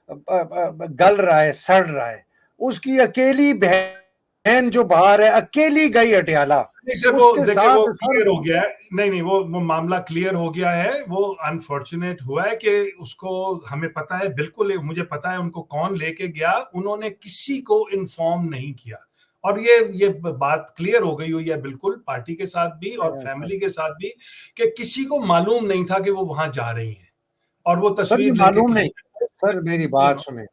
A: गल रहा है, सड़ रहा है। उसकी अकेली बहन जो बाहर है, अकेली गई अटियाला,
B: नहीं सर, वो
A: उसके
B: देखिए, वो
A: साथ सर।
B: क्लियर हो गया है। नहीं, वो मामला क्लियर हो गया है। वो अनफॉर्चुनेट हुआ है कि उसको, हमें पता है, बिल्कुल मुझे पता है उनको कौन लेके गया। उन्होंने किसी को इन्फॉर्म नहीं किया, और ये बात क्लियर हो गई हुई है बिल्कुल, पार्टी के साथ भी और फैमिली के साथ भी, कि किसी को मालूम नहीं था कि वो वहां जा रही हैं, और वो
A: सर ये
B: तस्वीर लेके
A: मालूम
B: किसी,
A: नहीं, सर मेरी बात सुने,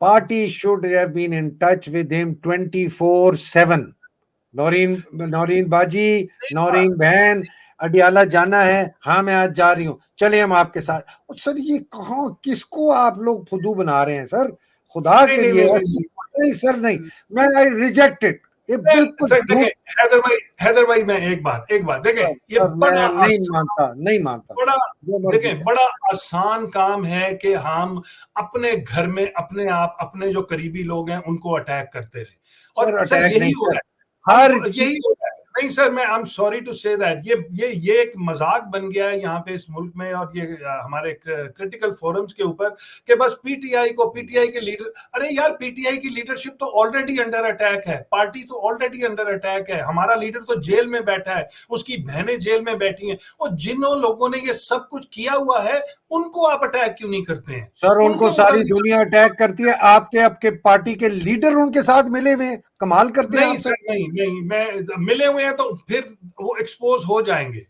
A: party should have been in touch with him 24/7। Noreen बाजी, नौरीन बहन, अडियाला जाना है, हाँ मैं आज जा रही हूँ, चले हम आपके साथ। और सर ये कहाँ, किसको आप लोग फुदू बना रहे हैं सर, खुदा
B: नहीं
A: के
B: नहीं
A: लिए।
B: नहीं,
A: ऐसी
B: नहीं,
A: नहीं सर, नहीं, मैं आई रिजेक्ट इट, ये बिल्कुल
B: सर
A: झूठ।
B: देखिए, हैदर भाई, मैं एक बात देखें, ये
A: सर मैं
B: बड़ा
A: नहीं मानता, नहीं मानता सर,
B: बड़ा
A: जो मर्जी
B: देखें,
A: करें।
B: बड़ा आसान काम है कि हम अपने घर में अपने आप, अपने जो करीबी लोग हैं उनको अटैक करते रहे,
A: सर
B: और सर
A: अटैक
B: यही
A: नहीं
B: हो
A: सर,
B: रहा है,
A: हर
B: हम
A: चीज।
B: यही हो रहा है। नहीं सर, मैं I am sorry to say that ये एक मजाक बन गया है यहाँ पे इस मुल्क में, और ये हमारे क्रिटिकल फोरम्स के ऊपर, कि बस पीटीआई के लीडर, अरे यार, पीटीआई की लीडरशिप तो ऑलरेडी अंडर अटैक है, पार्टी तो ऑलरेडी अंडर अटैक है, हमारा लीडर तो जेल में बैठा है, उसकी बहनें जेल में बैठी हैं, और जिन लोगों ने ये सब कुछ किया हुआ है, उनको आप अटैक क्यों नहीं करते हैं?
A: सर उनको
B: उनके
A: सारी
B: ऊपर
A: दुनिया अटैक करती है, आपके पार्टी के लीडर उनके साथ मिले हुए हैं, कमाल करते हैं
B: नहीं
A: आप
B: सर,
A: सर।
B: नहीं, मैं मिले हुए हैं तो फिर वो एक्सपोज हो जाएंगे,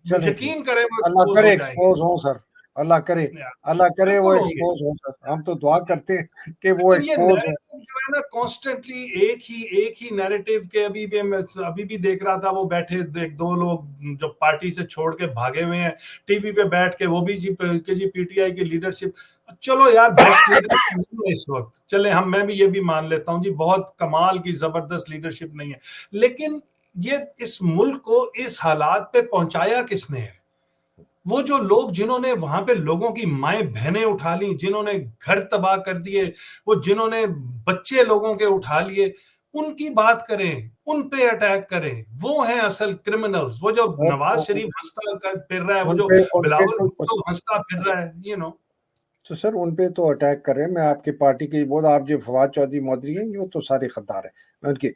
A: चलें ठीक,
B: यकीन करें, वो
A: अल्लाह
B: एक्सपोज
A: करे
B: हो जाएंगे।
A: एक्सपोज हो सर, अल्लाह करे, अल्लाह करे वो
B: बिल्कुल होंगे।
A: एक्सपोज हो सर, हम तो दुआ करते हैं कि वो
B: लेकिन ये
A: एक्सपोज हो।
B: नैरेटिव जो है ना, कॉन्स्टेंटली एक ही नैरेटिव के, अभी भी देख रहा था, वो बैठे एक दो लोग जो पार्टी से छोड़ के भागे हुए हैं, टीवी पे बैठ के, वो भी जी पीटीआई की लीडरशिप। चलो यार, बेस्ट लीडरशिप नहीं है इस वक्त, चले मैं भी ये भी मान लेता हूँ जी, बहुत कमाल की जबरदस्त लीडरशिप नहीं है, लेकिन ये इस मुल्क को इस हालात पे पहुंचाया किसने है? वो जो लोग जिन्होंने वहां पे लोगों की माएं बहनें उठा ली, जिन्होंने घर तबाह कर दिए, वो जिन्होंने बच्चे लोगों के उठा लिए, उनकी बात करें। उन पे अटैक करें। वो हैं असल क्रिमिनल्स। वो जो
A: और
B: नवाज शरीफ हंसता फिर रहा है, वो
A: उन
B: जो
A: पे उन पे
B: बिलावल
A: तो
B: भुट्टो हंसता फिर रहा है,
A: तो सर उन पे तो अटैक कर रहे हैं। मैं आपकी पार्टी के बहुत, आप जो फवाद चौधरी मौदरी हैं, ये तो सारे खद्दार हैं। मैं उनकी,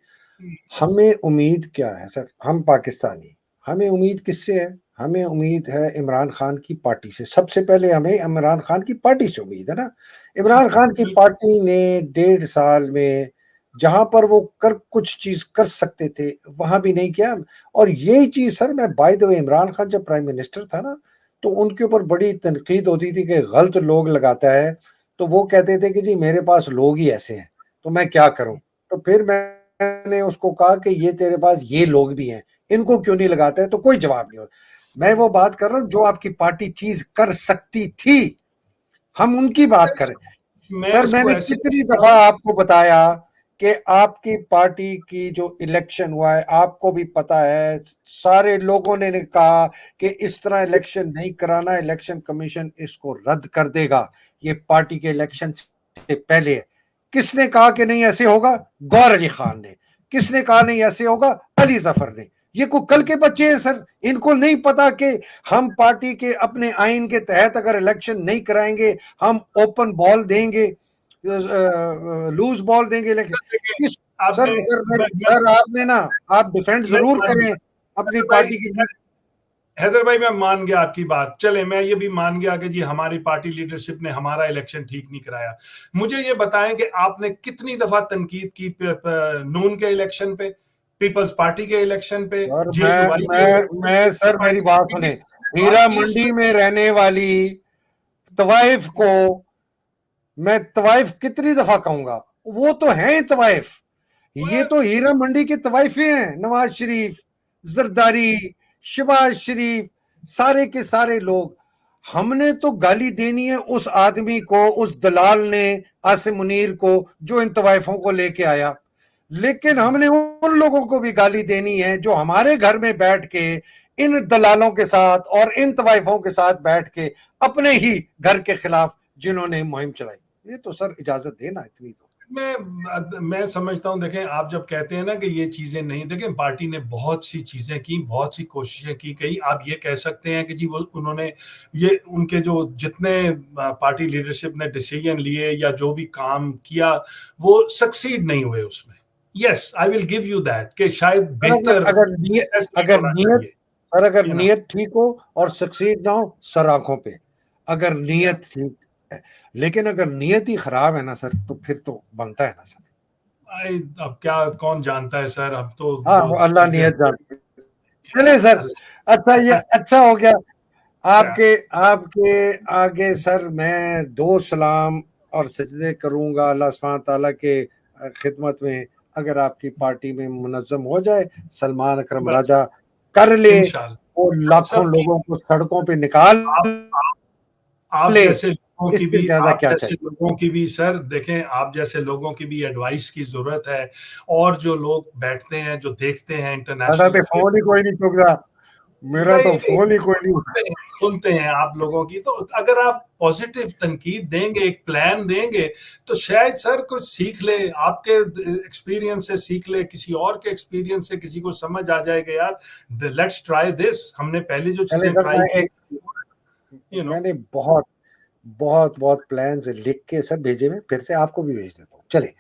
A: हमें उम्मीद क्या है सर, हम पाकिस्तानी, हमें उम्मीद किससे है? हमें उम्मीद है इमरान खान की पार्टी से। सबसे पहले हमें इमरान खान की पार्टी से उम्मीद है ना। इमरान खान की पार्टी ने 1.5 साल में जहां पर वो कर कुछ चीज कर सकते थे वहां भी नहीं किया। और यही चीज सर, मैं by the way, Imran Khan जब प्राइम मिनिस्टर था ना, तो उनके ऊपर बड़ी तनकीद होती थी कि गलत लोग लगाता है। तो वो कहते थे कि जी मेरे पास लोग ही ऐसे हैं, तो मैं क्या करूं। तो फिर मैंने उसको कहा कि ये तेरे पास ये लोग भी हैं, इनको क्यों नहीं लगाता है? तो कोई जवाब नहीं होता। मैं वो बात कर रहा हूं जो आपकी पार्टी चीज कर सकती थी, हम उनकी बात करें।
B: मैं
A: सर
B: इसको
A: मैंने
B: ऐसे
A: कितनी दफा आपको बताया कि आपकी पार्टी की जो इलेक्शन हुआ है, आपको भी पता है, सारे लोगों ने कहा कि इस तरह इलेक्शन नहीं कराना, इलेक्शन कमीशन इसको रद्द कर देगा। ये पार्टी के इलेक्शन से पहले है। किसने कहा कि नहीं ऐसे होगा? गौर अली खान ने। किसने कहा नहीं ऐसे होगा? अली जफर ने। ये को कल के बच्चे हैं सर, इनको नहीं पता कि हम पार्टी के अपने आइन के तहत अगर इलेक्शन नहीं कराएंगे, हम ओपन बॉल देंगे, लूज बॉल देंगे। लेकिन सर
B: आपने
A: सर सर आपने ना, आप डिफेंड जरूर करें अपनी पार्टी की।
B: हैदर भाई, मैं मान गया आपकी बात। चले, मैं ये भी मान गया कि जी हमारी पार्टी लीडरशिप ने हमारा इलेक्शन ठीक नहीं कराया। मुझे ये बताएं कि आपने कितनी दफा तनकीद की नून के इलेक्शन पे, पीपल्स पार्टी के इलेक्शन पे,
A: सर
B: जेयूवाई
A: मैं सर मेरी बात सुने, हीरा मंडी में रहने वाली तवाइफ को मैं तवाइफ कितनी दफा कहूंगा? वो तो हैं तवाइफ। ये तो हीरा मंडी की तवाइफे हैं। नवाज शरीफ, जरदारी, शहबाज शरीफ, सारे के सारे लोग। हमने तो गाली देनी है उस आदमी को, उस दलाल ने, आसिम मुनीर को, जो इन तवाइफों को लेके आया। लेकिन हमने उन लोगों को भी गाली देनी है जो हमारे घर में बैठ के इन दलालों के साथ और इन तवाइफों के साथ बैठ के अपने ही घर के खिलाफ जिन्होंने मुहिम चलाई। ये तो सर इजाजत देना इतनी तो।
B: मैं समझता हूं, देखें, आप जब कहते हैं ना कि ये चीजें नहीं, देखें पार्टी ने बहुत सी चीजें की, बहुत सी कोशिशें की गई। आप ये कह सकते हैं कि जी वो उन्होंने ये उनके जो जितने पार्टी लीडरशिप ने डिसीजन लिए या जो भी काम किया, वो सक्सीड नहीं हुए उसमें। Yes, I will give you that कि शायद बेहतर
A: अगर नियत
B: असेसमेंट होना चाहिए।
A: सर अगर नियत ठीक हो और सक्सीड ना हो, सर आंखों पे, अगर नियत ठीक है। लेकिन अगर नियत ही खराब है ना सर, तो फिर तो बनता है ना सर।
B: अब क्या, कौन जानता है सर, अब तो
A: हाँ,
B: जो
A: अल्लाह
B: चीजें
A: नियत जानते हैं। चलिए सर, अच्छा ये अच्छा हो गया। आपके आपके आगे सर मैं 2 सलाम और सजदे करूंगा अल्लाह सुब्हान ताला के खिदमत में। अगर आपकी पार्टी में मुनज़्ज़म हो जाए, सलमान अकरम
B: बस
A: राजा कर ले,
B: इंशाल्लाह
A: वो लाखों
B: सब
A: लोगों को सड़कों पे निकाल
B: आप आप
A: ले,
B: जैसे लोगों की
A: इससे
B: भी
A: ज्यादा
B: आप
A: क्या
B: जैसे
A: चाहिए?
B: लोगों की भी सर, देखें, आप जैसे लोगों की भी एडवाइस की जरूरत है। और जो लोग बैठते हैं, जो देखते हैं
A: साडा
B: इंटरनेशनल
A: ते
B: अफेयर,
A: फोन ही कोई नहीं चुकता, मेरा
B: नहीं
A: तो
B: नहीं,
A: फोन ही कोई नहीं।
B: सुनते हैं आप लोगों की। तो अगर आप पॉजिटिव तनकीद देंगे, एक प्लान देंगे, तो शायद सर कुछ सीख ले, आपके एक्सपीरियंस से सीख ले, किसी और के एक्सपीरियंस से किसी को समझ आ जाएगा, यार लेट्स ट्राई दिस, हमने पहले जो
A: पहले
B: चीजें
A: सर
B: ट्राई की,
A: मैंने बहुत बहुत बहुत प्लान्स लिख के सर भेजे में, फिर से आपको भी भेज देता हूँ। चलिए,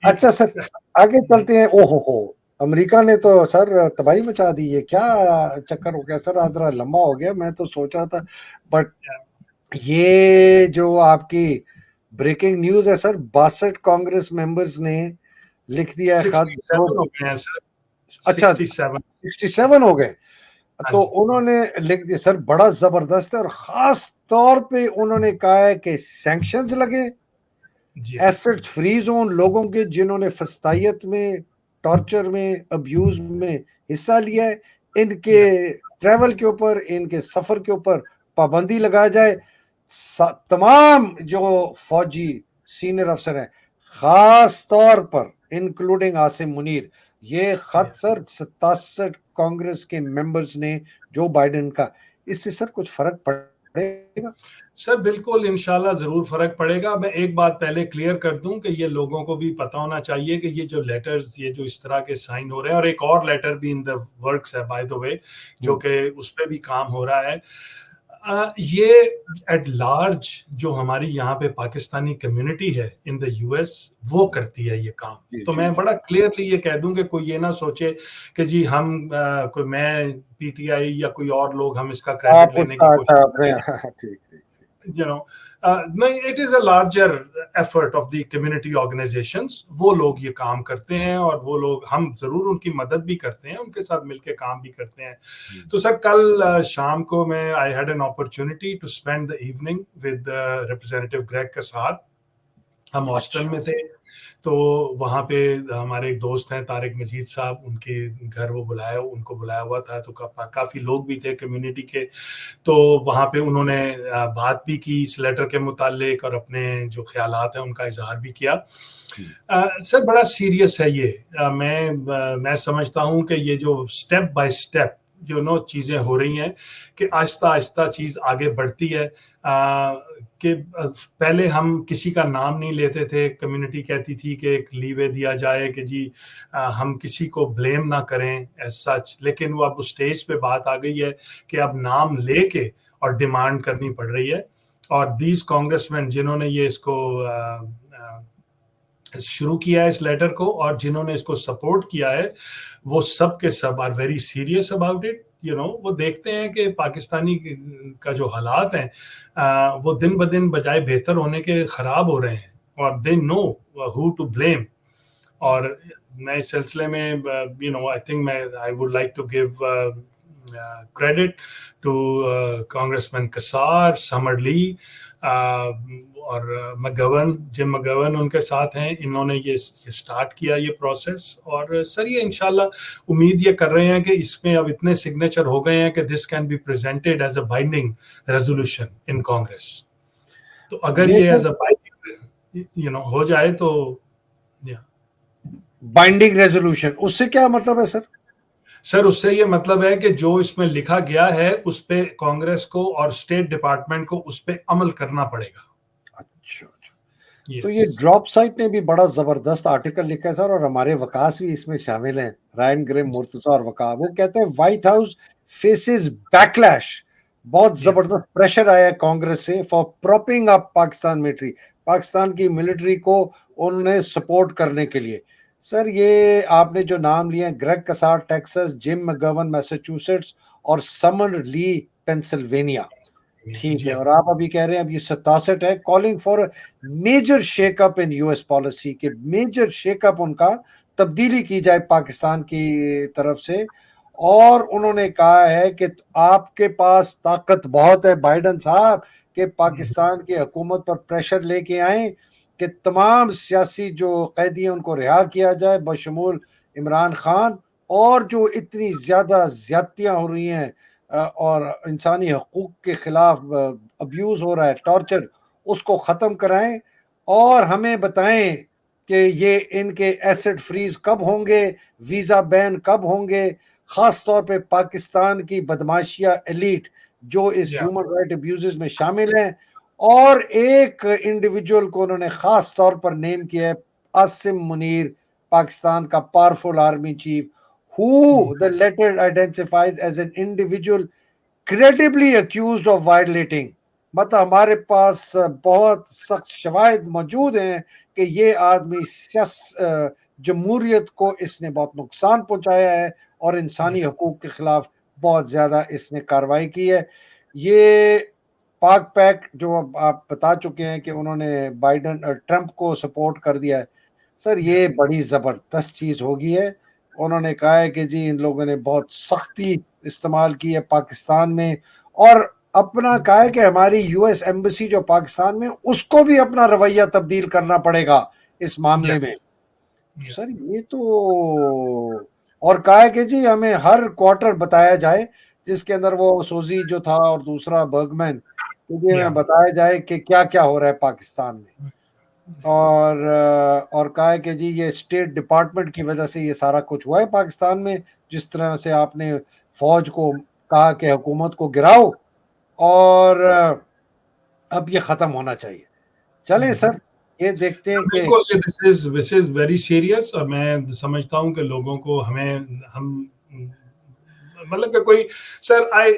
A: अच्छा सर आगे चलते हैं। ओहो हो, अमेरिका ने तो सर तबाही मचा दी। ये क्या चक्कर हो गया सर? आज जरा लंबा हो गया, मैं तो सोच रहा था। बट ये जो आपकी ब्रेकिंग न्यूज है सर, 62 कांग्रेस मेंबर्स ने लिख दिया है खत।
B: 67 हो गए हैं सर,
A: अच्छा,
B: 67।
A: 67 हो गए।
B: हाँ
A: तो
B: जी,
A: उन्होंने लिख दिया सर, बड़ा जबरदस्त है। और खास तौर पे उन्होंने कहा है कि सैंक्शंस लगे,
B: जी
A: एसेट फ्री जोन, लोगों के जिन्होंने फस्तायत में, टॉर्चर में, अब्यूज में हिस्सा लिया है, इनके ट्रैवल के ऊपर, इनके सफर के ऊपर पाबंदी लगाया जाए। तमाम जो फौजी सीनियर अफसर हैं, खास तौर पर इंक्लूडिंग आसिम मुनीर, ये खत सर 67 कांग्रेस के मेंबर्स ने जो बाइडेन का, इससे सर कुछ फर्क पड़ पड़ेगा?
B: सर बिल्कुल इंशाल्लाह ज़रूर फ़र्क पड़ेगा। मैं एक बात पहले क्लियर कर दूँ कि ये लोगों को भी पता होना चाहिए कि ये जो लेटर्स, ये जो इस तरह के साइन हो रहे हैं, और एक और लेटर भी इन द वर्क्स है बाय द वे, जो कि उस पे भी काम हो रहा है। ये एट लार्ज जो हमारी यहाँ पे पाकिस्तानी कम्युनिटी है इन द यूएस, वो करती है ये काम। तो मैं बड़ा क्लियरली ये कह दूं कि कोई ये ना सोचे कि जी हम कोई मैं पीटीआई या कोई और लोग हम इसका क्रेडिट लेने की कोशिश, you know, it is a larger effort of the community organizations। वो लोग ये काम करते हैं और वो लोग, हम जरूर उनकी मदद भी करते हैं, उनके साथ मिलके काम भी करते हैं। तो सर कल शाम को मैं I had an opportunity to spend the evening with representative Greg Casar. हम हॉस्टल में थे, तो वहाँ पे हमारे एक दोस्त हैं तारिक मजीद साहब, उनके घर उनको बुलाया हुआ था, तो काफ़ी लोग भी थे कम्युनिटी के। तो वहाँ पे उन्होंने बात भी की इस लेटर के मुतालिक और अपने जो ख्यालात हैं उनका इजहार भी किया। सर बड़ा सीरियस है ये। मैं समझता हूँ कि ये जो स्टेप बाय स्टेप चीज़ें हो रही हैं, कि आहिस्ता आहिस्ता चीज़ आगे बढ़ती है। कि पहले हम किसी का नाम नहीं लेते थे, कम्युनिटी कहती थी कि एक लीवे दिया जाए कि जी हम किसी को ब्लेम ना करें एज सच, लेकिन वो अब उस स्टेज पे बात आ गई है कि अब नाम लेके और डिमांड करनी पड़ रही है। और दीज कांग्रेसमैन जिन्होंने ये इसको शुरू किया है इस लेटर को, और जिन्होंने इसको सपोर्ट किया है, वो सब के सब are very serious about it. वो देखते हैं कि पाकिस्तानी का जो हालात हैं वो दिन ब दिन बजाय बेहतर होने के खराब हो रहे हैं, और they know who to blame. और मैं इस सिलसिले में I think I would like to give credit to congressman Casar, Summer Lee और जिम मगवन उनके साथ हैं। इन्होंने ये स्टार्ट किया ये प्रोसेस, और सर ये इंशाल्लाह उम्मीद ये कर रहे हैं कि इसमें अब इतने सिग्नेचर हो गए हैं कि this can be presented as a binding resolution in Congress. तो अगर ये एज अ बाइंडिंग हो जाए तो
A: बाइंडिंग रेजोल्यूशन, उससे क्या मतलब है सर?
B: सर उससे ये मतलब है कि जो इसमें लिखा गया है उस पे कांग्रेस को और स्टेट डिपार्टमेंट को उस पे अमल करना पड़ेगा।
A: अच्छा। तो ये ड्रॉप साइट ने भी बड़ा जबरदस्त आर्टिकल लिखा है सर, और हमारे वकास भी इसमें शामिल हैं, रायन ग्रेम, मुर्तजा और वका। वो कहते हैं व्हाइट हाउस फेसेस बैकलैश, बहुत जबरदस्त प्रेशर आया है कांग्रेस से for propping up Pakistan military, Pakistan की मिलिट्री को उन्होंने सपोर्ट करने के लिए। सर ये आपने जो नाम लिए हैं, Greg Casar Texas, Jim McGovern Massachusetts और समर ली पेंसिल्वेनिया, ठीक है। और आप अभी कह रहे हैं अब ये 67 है, calling for major shakeup in US policy, के मेजर शेकअप उनका तब्दीली की जाए पाकिस्तान की तरफ से। और उन्होंने कहा है कि आपके पास ताकत बहुत है बाइडन साहब, कि पाकिस्तान की हुकूमत पर प्रेशर लेके आए कि तमाम सियासी जो कैदी हैं उनको रिहा किया जाए, बशमूल इमरान खान, और जो इतनी ज्यादा ज्यादतियां हो रही हैं और इंसानी हकूक के खिलाफ अब्यूज हो रहा है, टॉर्चर, उसको ख़त्म कराएं। और हमें बताएं कि ये इनके एसेट फ्रीज कब होंगे, वीज़ा बैन कब होंगे, ख़ास तौर पे पाकिस्तान की बदमाशिया एलीट जो इस ह्यूमन राइट अब्यूज़ में शामिल हैं। और एक इंडिविजुअल को उन्होंने ख़ास तौर पर नेम किया है, आसिम मुनीर, पाकिस्तान का powerful army chief, who the letter identifies as an individual credibly accused of violating। मतलब हमारे पास बहुत सख्त शवाहिद मौजूद हैं कि ये आदमी जमहूरियत को इसने बहुत नुकसान पहुंचाया है और इंसानी हकूक के खिलाफ बहुत ज्यादा इसने कार्रवाई की है। ये पाक पैक जो आप बता चुके हैं कि उन्होंने बाइडन और ट्रंप को सपोर्ट कर दिया है, सर ये बड़ी जबरदस्त चीज होगी है। उन्होंने कहा है कि जी इन लोगों ने बहुत सख्ती इस्तेमाल की है पाकिस्तान में, और अपना कहा है कि हमारी यूएस एम्बेसी जो पाकिस्तान में, उसको भी अपना रवैया तब्दील करना पड़ेगा इस मामले में। सर ये तो, और कहा है कि जी हमें हर क्वार्टर बताया जाए जिसके अंदर वो सोजी जो था और दूसरा बर्गमैन, तो ये हमें बताया जाए कि क्या क्या हो रहा है पाकिस्तान में। और कहा है कि जी ये स्टेट डिपार्टमेंट की वजह से ये सारा कुछ हुआ है पाकिस्तान में, जिस तरह से आपने फौज को कहा कि हुकूमत को गिराओ, और अब ये खत्म होना चाहिए। चलें सर, ये देखते हैं कि
B: बिल्कुल, दिस इज वेरी सीरियस। और मैं समझता हूं कि लोगों को हम मतलब कि कोई सर आई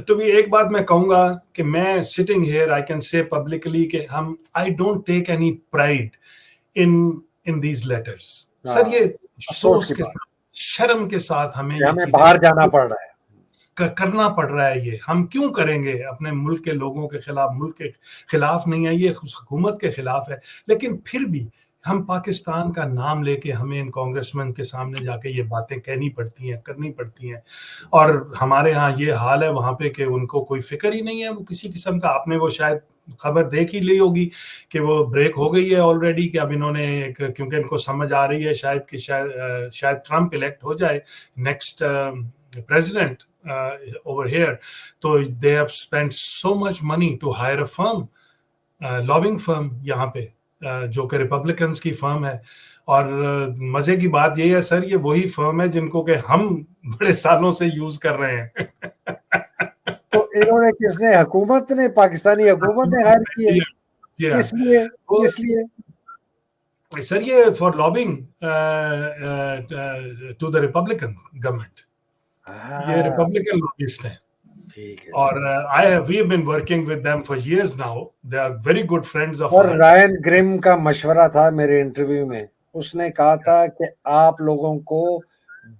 B: टू बी एक बात मैं कहूंगा कि मैं sitting here I can say publicly कि हम I don't take any pride in in these letters. Sir ये
A: अफसोस
B: अफसोस
A: की
B: के
A: बात
B: साथ, शर्म के साथ हमें
A: कि
B: ये
A: हमें
B: चीजें
A: बाहर जाना पड़ रहा है।
B: करना पड़ रहा है। ये हम क्यों करेंगे? अपने मुल्क के लोगों के खिलाफ, मुल्क के खिलाफ नहीं है, ये उस हुकूमत के खिलाफ है। लेकिन फिर भी हम पाकिस्तान का नाम लेके हमें इन कांग्रेसमैन के सामने जाके ये बातें कहनी पड़ती हैं, करनी पड़ती हैं। और हमारे यहाँ ये हाल है वहाँ पे कि उनको कोई फिक्र ही नहीं है, वो किसी किस्म का। आपने वो शायद खबर देख ही ली होगी कि वो ब्रेक हो गई है ऑलरेडी, कि अब इन्होंने क्योंकि इनको समझ आ रही है शायद कि शायद ट्रम्प इलेक्ट हो जाए next president over here. So they have spent so much money to hire a firm, lobbying firm यहाँ पे, जो कि रिपब्लिकन्स की फर्म है। और मजे की बात ये है सर, ये वही फर्म है जिनको कि हम बड़े सालों से यूज कर रहे हैं।
A: तो इन्होंने किसने, हुकूमत ने, पाकिस्तानी हुकूमत ने हायर की है? किस लिए? किस लिए?
B: सर ये for lobbying to the Republican government. ये रिपब्लिकन लॉबिस्ट हैं।
A: ठीक है।
B: और we have been working with them for years now. They are very good friends of
A: और
B: ours.
A: रायन ग्रिम का मशवरा था मेरे इंटरव्यू में, उसने कहा था कि आप लोगों को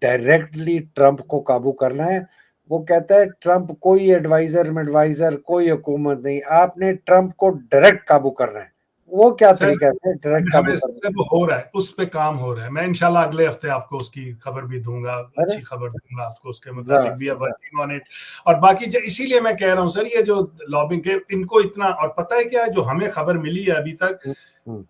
A: डायरेक्टली ट्रंप को काबू करना है। वो कहता है ट्रंप कोई एडवाइजर कोई हुकूमत नहीं, आपने ट्रंप को डायरेक्ट काबू करना है। वो क्या तरीका है डायरेक्ट काबू करना?
B: सब हो रहा है, उस पे काम हो रहा है। मैं इंशाल्लाह अगले हफ्ते आपको उसकी खबर भी दूंगा, अच्छी खबर दूंगा आपको उसके मुताबिक। We are working on it. और बाकी इसीलिए मैं कह रहा हूँ सर, ये जो लॉबिंग के इनको इतना, और पता है क्या है जो हमें खबर मिली है अभी तक,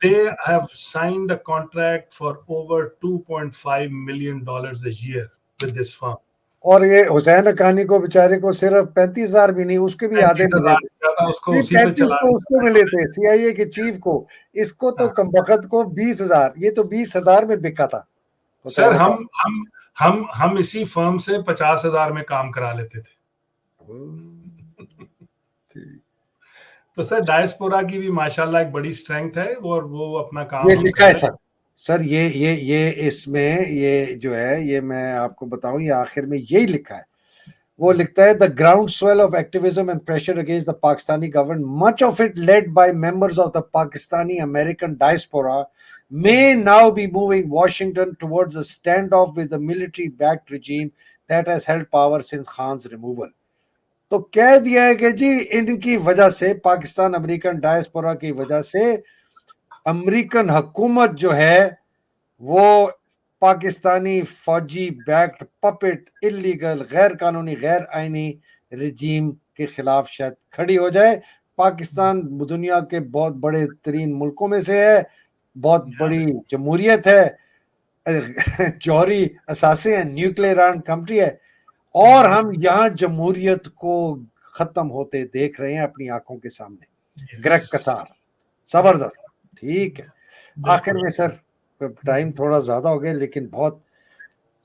B: they have signed a contract for over $2.5 million a year with this firm.
A: और ये हुसैन हक्कानी को बेचारे को सिर्फ 35,000 भी नहीं, उसके भी आधे मिले थे।
B: उसको उसी पे
A: 35 तो उसको मिले थे, CIA के चीफ को। इसको तो कमबख्त को 20,000, ये तो 20,000 में बिका था।
B: सर हम इसी फर्म से 50,000 में काम करा लेते थे। तो सर डायस्पोरा की भी माशाल्लाह एक बड़ी स्ट्रेंथ है, और वो अपना काम
A: ये लिखा है सर ये इसमें ये जो है, ये मैं आपको बताऊं, ये आखिर में यही लिखा है। वो लिखता है the ground swell of activism and pressure against the Pakistani government, much of it led by members of the Pakistani American diaspora, may now be moving Washington towards a standoff with the military-backed regime that has held power since Khan's removal. तो कह दिया है कि जी इनकी वजह से, पाकिस्तान अमेरिकन डायस्पोरा की वजह से, अमेरिकन हुकूमत जो है वो पाकिस्तानी फौजी बैक्ड पपेट इलीगल गैर कानूनी गैर आईनी रजीम के खिलाफ शायद खड़ी हो जाए। पाकिस्तान दुनिया के बहुत बड़े तरीन मुल्कों में से है, बहुत बड़ी जमहूरियत है, जौहरी असासे हैं, न्यूक्लियर आर्म कंट्री है, और हम यहाँ जमहूरियत को खत्म होते देख रहे हैं अपनी आंखों के सामने। ग्रेग कसार, जबरदस्त। ठीक है, आखिर में सर टाइम थोड़ा ज्यादा हो गया, लेकिन बहुत,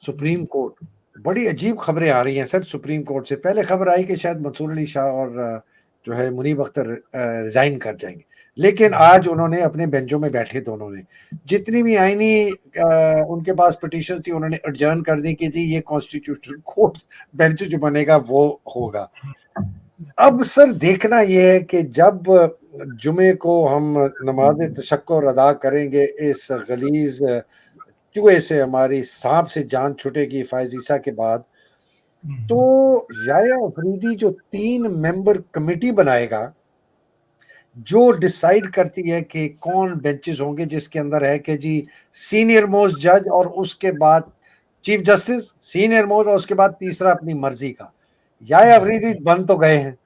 A: सुप्रीम कोर्ट, बड़ी अजीब खबरें आ रही हैं सर। सुप्रीम कोर्ट से पहले खबर आई कि शायद मंसूर अली शाह और जो है मुनीब अख्तर रिजाइन कर जाएंगे, लेकिन आज उन्होंने अपने बेंचों में बैठे, दोनों ने जितनी भी आईनी उनके पास पिटीशन थी उन्होंने एडजर्न कर दी कि जी ये कॉन्स्टिट्यूशनल कोर्ट बेंच जो बनेगा वो होगा। अब सर देखना यह है कि जब जुमे को हम नमाज तशक्कुर अदा करेंगे, इस गलीज चूहे से, हमारी सांप से जान छूटेगी फायज ईसा के बाद, तो याया अफरीदी जो 3 मेंबर कमेटी बनाएगा जो डिसाइड करती है कि कौन बेंचेस होंगे, जिसके अंदर है कि जी सीनियर मोस्ट जज और उसके बाद चीफ जस्टिस, सीनियर मोस्ट और उसके बाद तीसरा अपनी मर्जी का। याया अफरीदी बन तो गए हैं,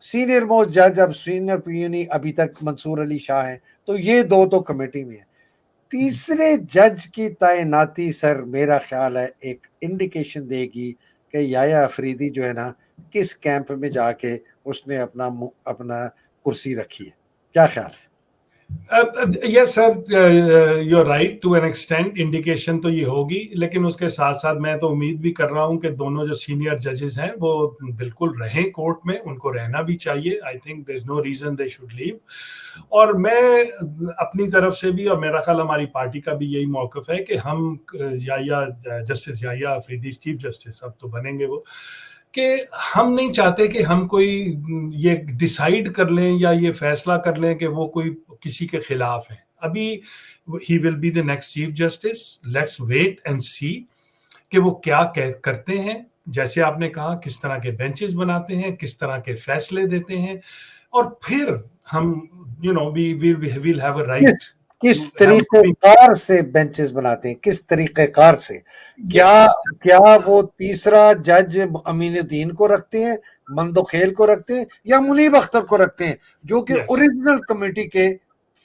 A: सीनियर मोस्ट जज अब सीनियर पीयूनी अभी तक मंसूर अली शाह हैं, तो ये दो तो कमेटी में है। तीसरे जज की तैनाती सर मेरा ख्याल है एक इंडिकेशन देगी कि याया अफरीदी जो है ना किस कैंप में जाके उसने अपना कुर्सी रखी है। क्या ख्याल?
B: Yes sir, you are right to an extent, indication तो ये होगी, लेकिन उसके साथ साथ मैं तो उम्मीद भी कर रहा हूँ कि दोनों जो सीनियर जजेस हैं वो बिल्कुल रहें कोर्ट में, उनको रहना भी चाहिए। I think there is no reason they should leave. और मैं अपनी तरफ से भी, और मेरा ख्याल हमारी पार्टी का भी यही मौकफ है कि हम याया जस्टिस याया अफरीदी चीफ जस्टिस अब तो बनेंगे वो, कि हम नहीं चाहते कि हम कोई ये डिसाइड कर लें या ये फैसला कर लें कि वो कोई किसी के खिलाफ है। अभी ही will be the next chief justice, let's wait and see कि वो क्या करते हैं। जैसे आपने कहा, किस तरह के बेंचेस बनाते हैं, किस तरह के फैसले देते हैं, और फिर हम we will have a right.
A: किस तरीकेकार से बेंचेस बनाते हैं, किस तरीकेकार से, क्या वो तीसरा जज अमीनुद्दीन को रखते हैं, मंदोखेल को रखते हैं, या मुनीब अख्तर को रखते हैं, जो कि ओरिजिनल कमेटी के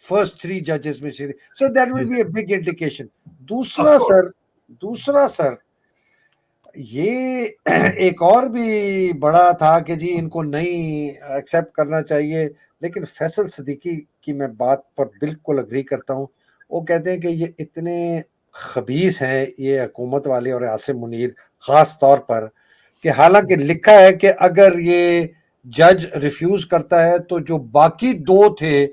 A: फर्स्ट 3 जजेस में से। So that will be a big indication. दूसरा सर ये एक और भी बड़ा था कि जी इनको नहीं एक्सेप्ट करना चाहिए, लेकिन फैसल सिद्दीकी की मैं बात पर बिल्कुल अग्री करता हूँ। वो कहते हैं कि ये इतने खबीस हैं ये हुकूमत वाले और आसिम मुनीर खास तौर पर, कि हालांकि लिखा है कि अगर ये जज रिफ्यूज करता है तो जो बाकी 2 थे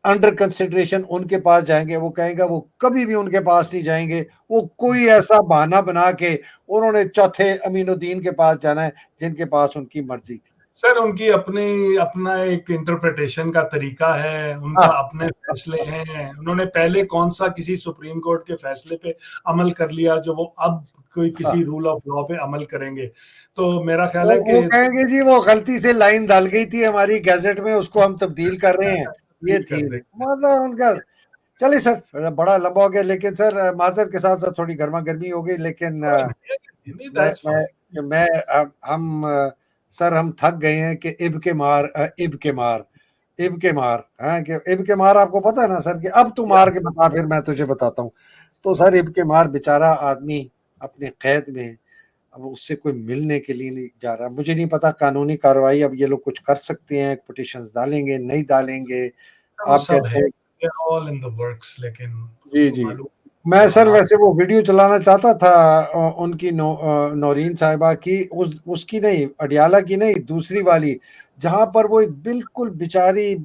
A: अंडर कंसिडरेशन उनके पास जाएंगे। वो कहेगा वो कभी भी उनके पास नहीं जाएंगे, वो कोई ऐसा बहाना बना के उन्होंने चौथे अमीनुद्दीन के पास जाना है जिनके पास उनकी मर्जी थी।
B: सर उनकी अपना एक इंटरप्रिटेशन का तरीका है, उनका अपने फैसले हैं। उन्होंने पहले कौन सा किसी सुप्रीम कोर्ट के फैसले पे अमल कर लिया जो वो अब कोई किसी रूल ऑफ लॉ पे अमल करेंगे? तो मेरा ख्याल है कि
A: वो कहेंगे जी वो गलती से लाइन डाल गई थी हमारी गैजेट में, उसको हम तब्दील कर रहे हैं। ये थी मतलब उनका। चलिए सर, बड़ा लंबा हो गया, लेकिन सर माजरत के साथ साथ थोड़ी गर्मा गर्मी हो गई, लेकिन हम थक गए हैं कि इब के मार आपको पता है ना सर, कि अब तू मार के बता फिर मैं तुझे बताता हूँ। तो सर इब के मार बेचारा आदमी अपने कैद में, अब उससे कोई मिलने के लिए नहीं जा रहा। मुझे नहीं पता कानूनी कार्रवाई अब ये लोग कुछ कर सकते हैं, पिटिशंस डालेंगे नहीं डालेंगे, आप कहते हैं
B: all in the works, लेकिन
A: जी मैं सर वैसे वो वीडियो चलाना चाहता था उनकी नौरीन साहिबा की, उसकी नहीं, अडियाला की नहीं, दूसरी वाली, जहां पर वो एक बिल्कुल बेचारी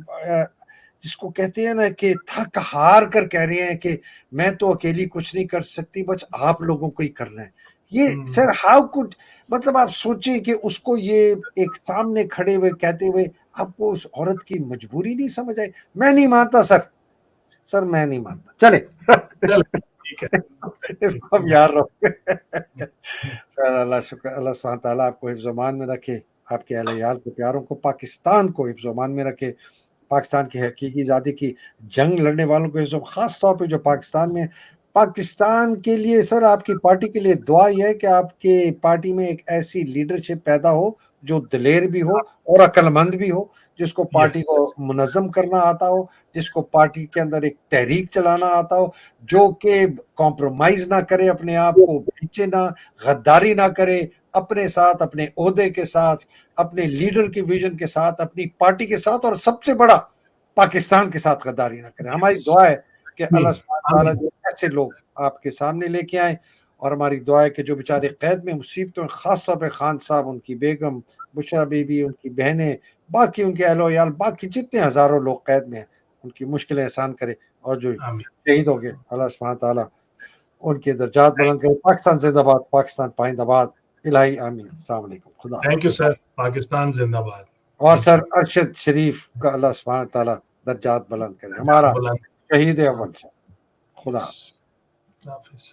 A: जिसको कहते हैं ना कि थक हार कर कह रहे हैं कि मैं तो अकेली कुछ नहीं कर सकती, बस आप लोगों को ही करना है। ये सर हाउ कुड, मतलब आप सोचें कि उसको ये एक सामने खड़े हुए कहते हुए आपको उस औरत की मजबूरी नहीं समझ आई। मैं नहीं मानता सर मैं नहीं मानता। चले
B: ठीक है,
A: इसको अब याद रखो। सर अल्लाह शुक्र, अल्लाह सुब्हान तआला आपको हिफ्ज़-ओ-मान में रखे, आपके अहल-ए-याल को, प्यारों को, पाकिस्तान को हिफ्ज़-ओ-मान में रखे, पाकिस्तान की हकीकी आज़ादी की जंग लड़ने वालों को हिफ्ज़, खास तौर पे जो पाकिस्तान में, पाकिस्तान के लिए सर आपकी पार्टी के लिए दुआ ये है कि आपके पार्टी में एक ऐसी लीडरशिप पैदा हो जो दिलेर भी हो और अक्लमंद भी हो, जिसको पार्टी को मुनज़्ज़म करना आता हो, जिसको पार्टी के अंदर एक तहरीक चलाना आता हो, जो कि कॉम्प्रोमाइज़ ना करे, अपने आप को बेचे ना, गद्दारी ना करे अपने साथ, अपने ओहदे के साथ, अपने लीडर के विजन के साथ, अपनी पार्टी के साथ, और सबसे बड़ा पाकिस्तान के साथ गद्दारी ना करे। हमारी दुआ है कि अल्लाह सुब्हानहू व तआला जो ऐसे लोग आपके सामने लेके आए, और हमारी दुआ है कि जो बेचारे कैद में मुसीबतों, खास तौर पे खान साहब, उनकी बेगम बुशरा बीबी, उनकी बहनें, बाकी उनके अहलो-याल, बाकी जितने हज़ारों लोग कैद में हैं, उनकी मुश्किलें आसान करे, और जो शहीद हो गए अल्लाह सुब्हानहू व तआला उनके दर्जात बुलंद करे। पाकिस्तान जिंदाबाद, पाकिस्तान पाइंदाबाद। इलाही आमीन। अस्सलाम वालेकुम। खुदा।
B: Thank you sir. पाकिस्तान जिंदाबाद।
A: और सर अरशद शरीफ का अल्लाह सुब्हानहू व तआला दर्जात बुलंद करे, हमारा शहीद अव्वल सर। खुदा हाफ़िज़।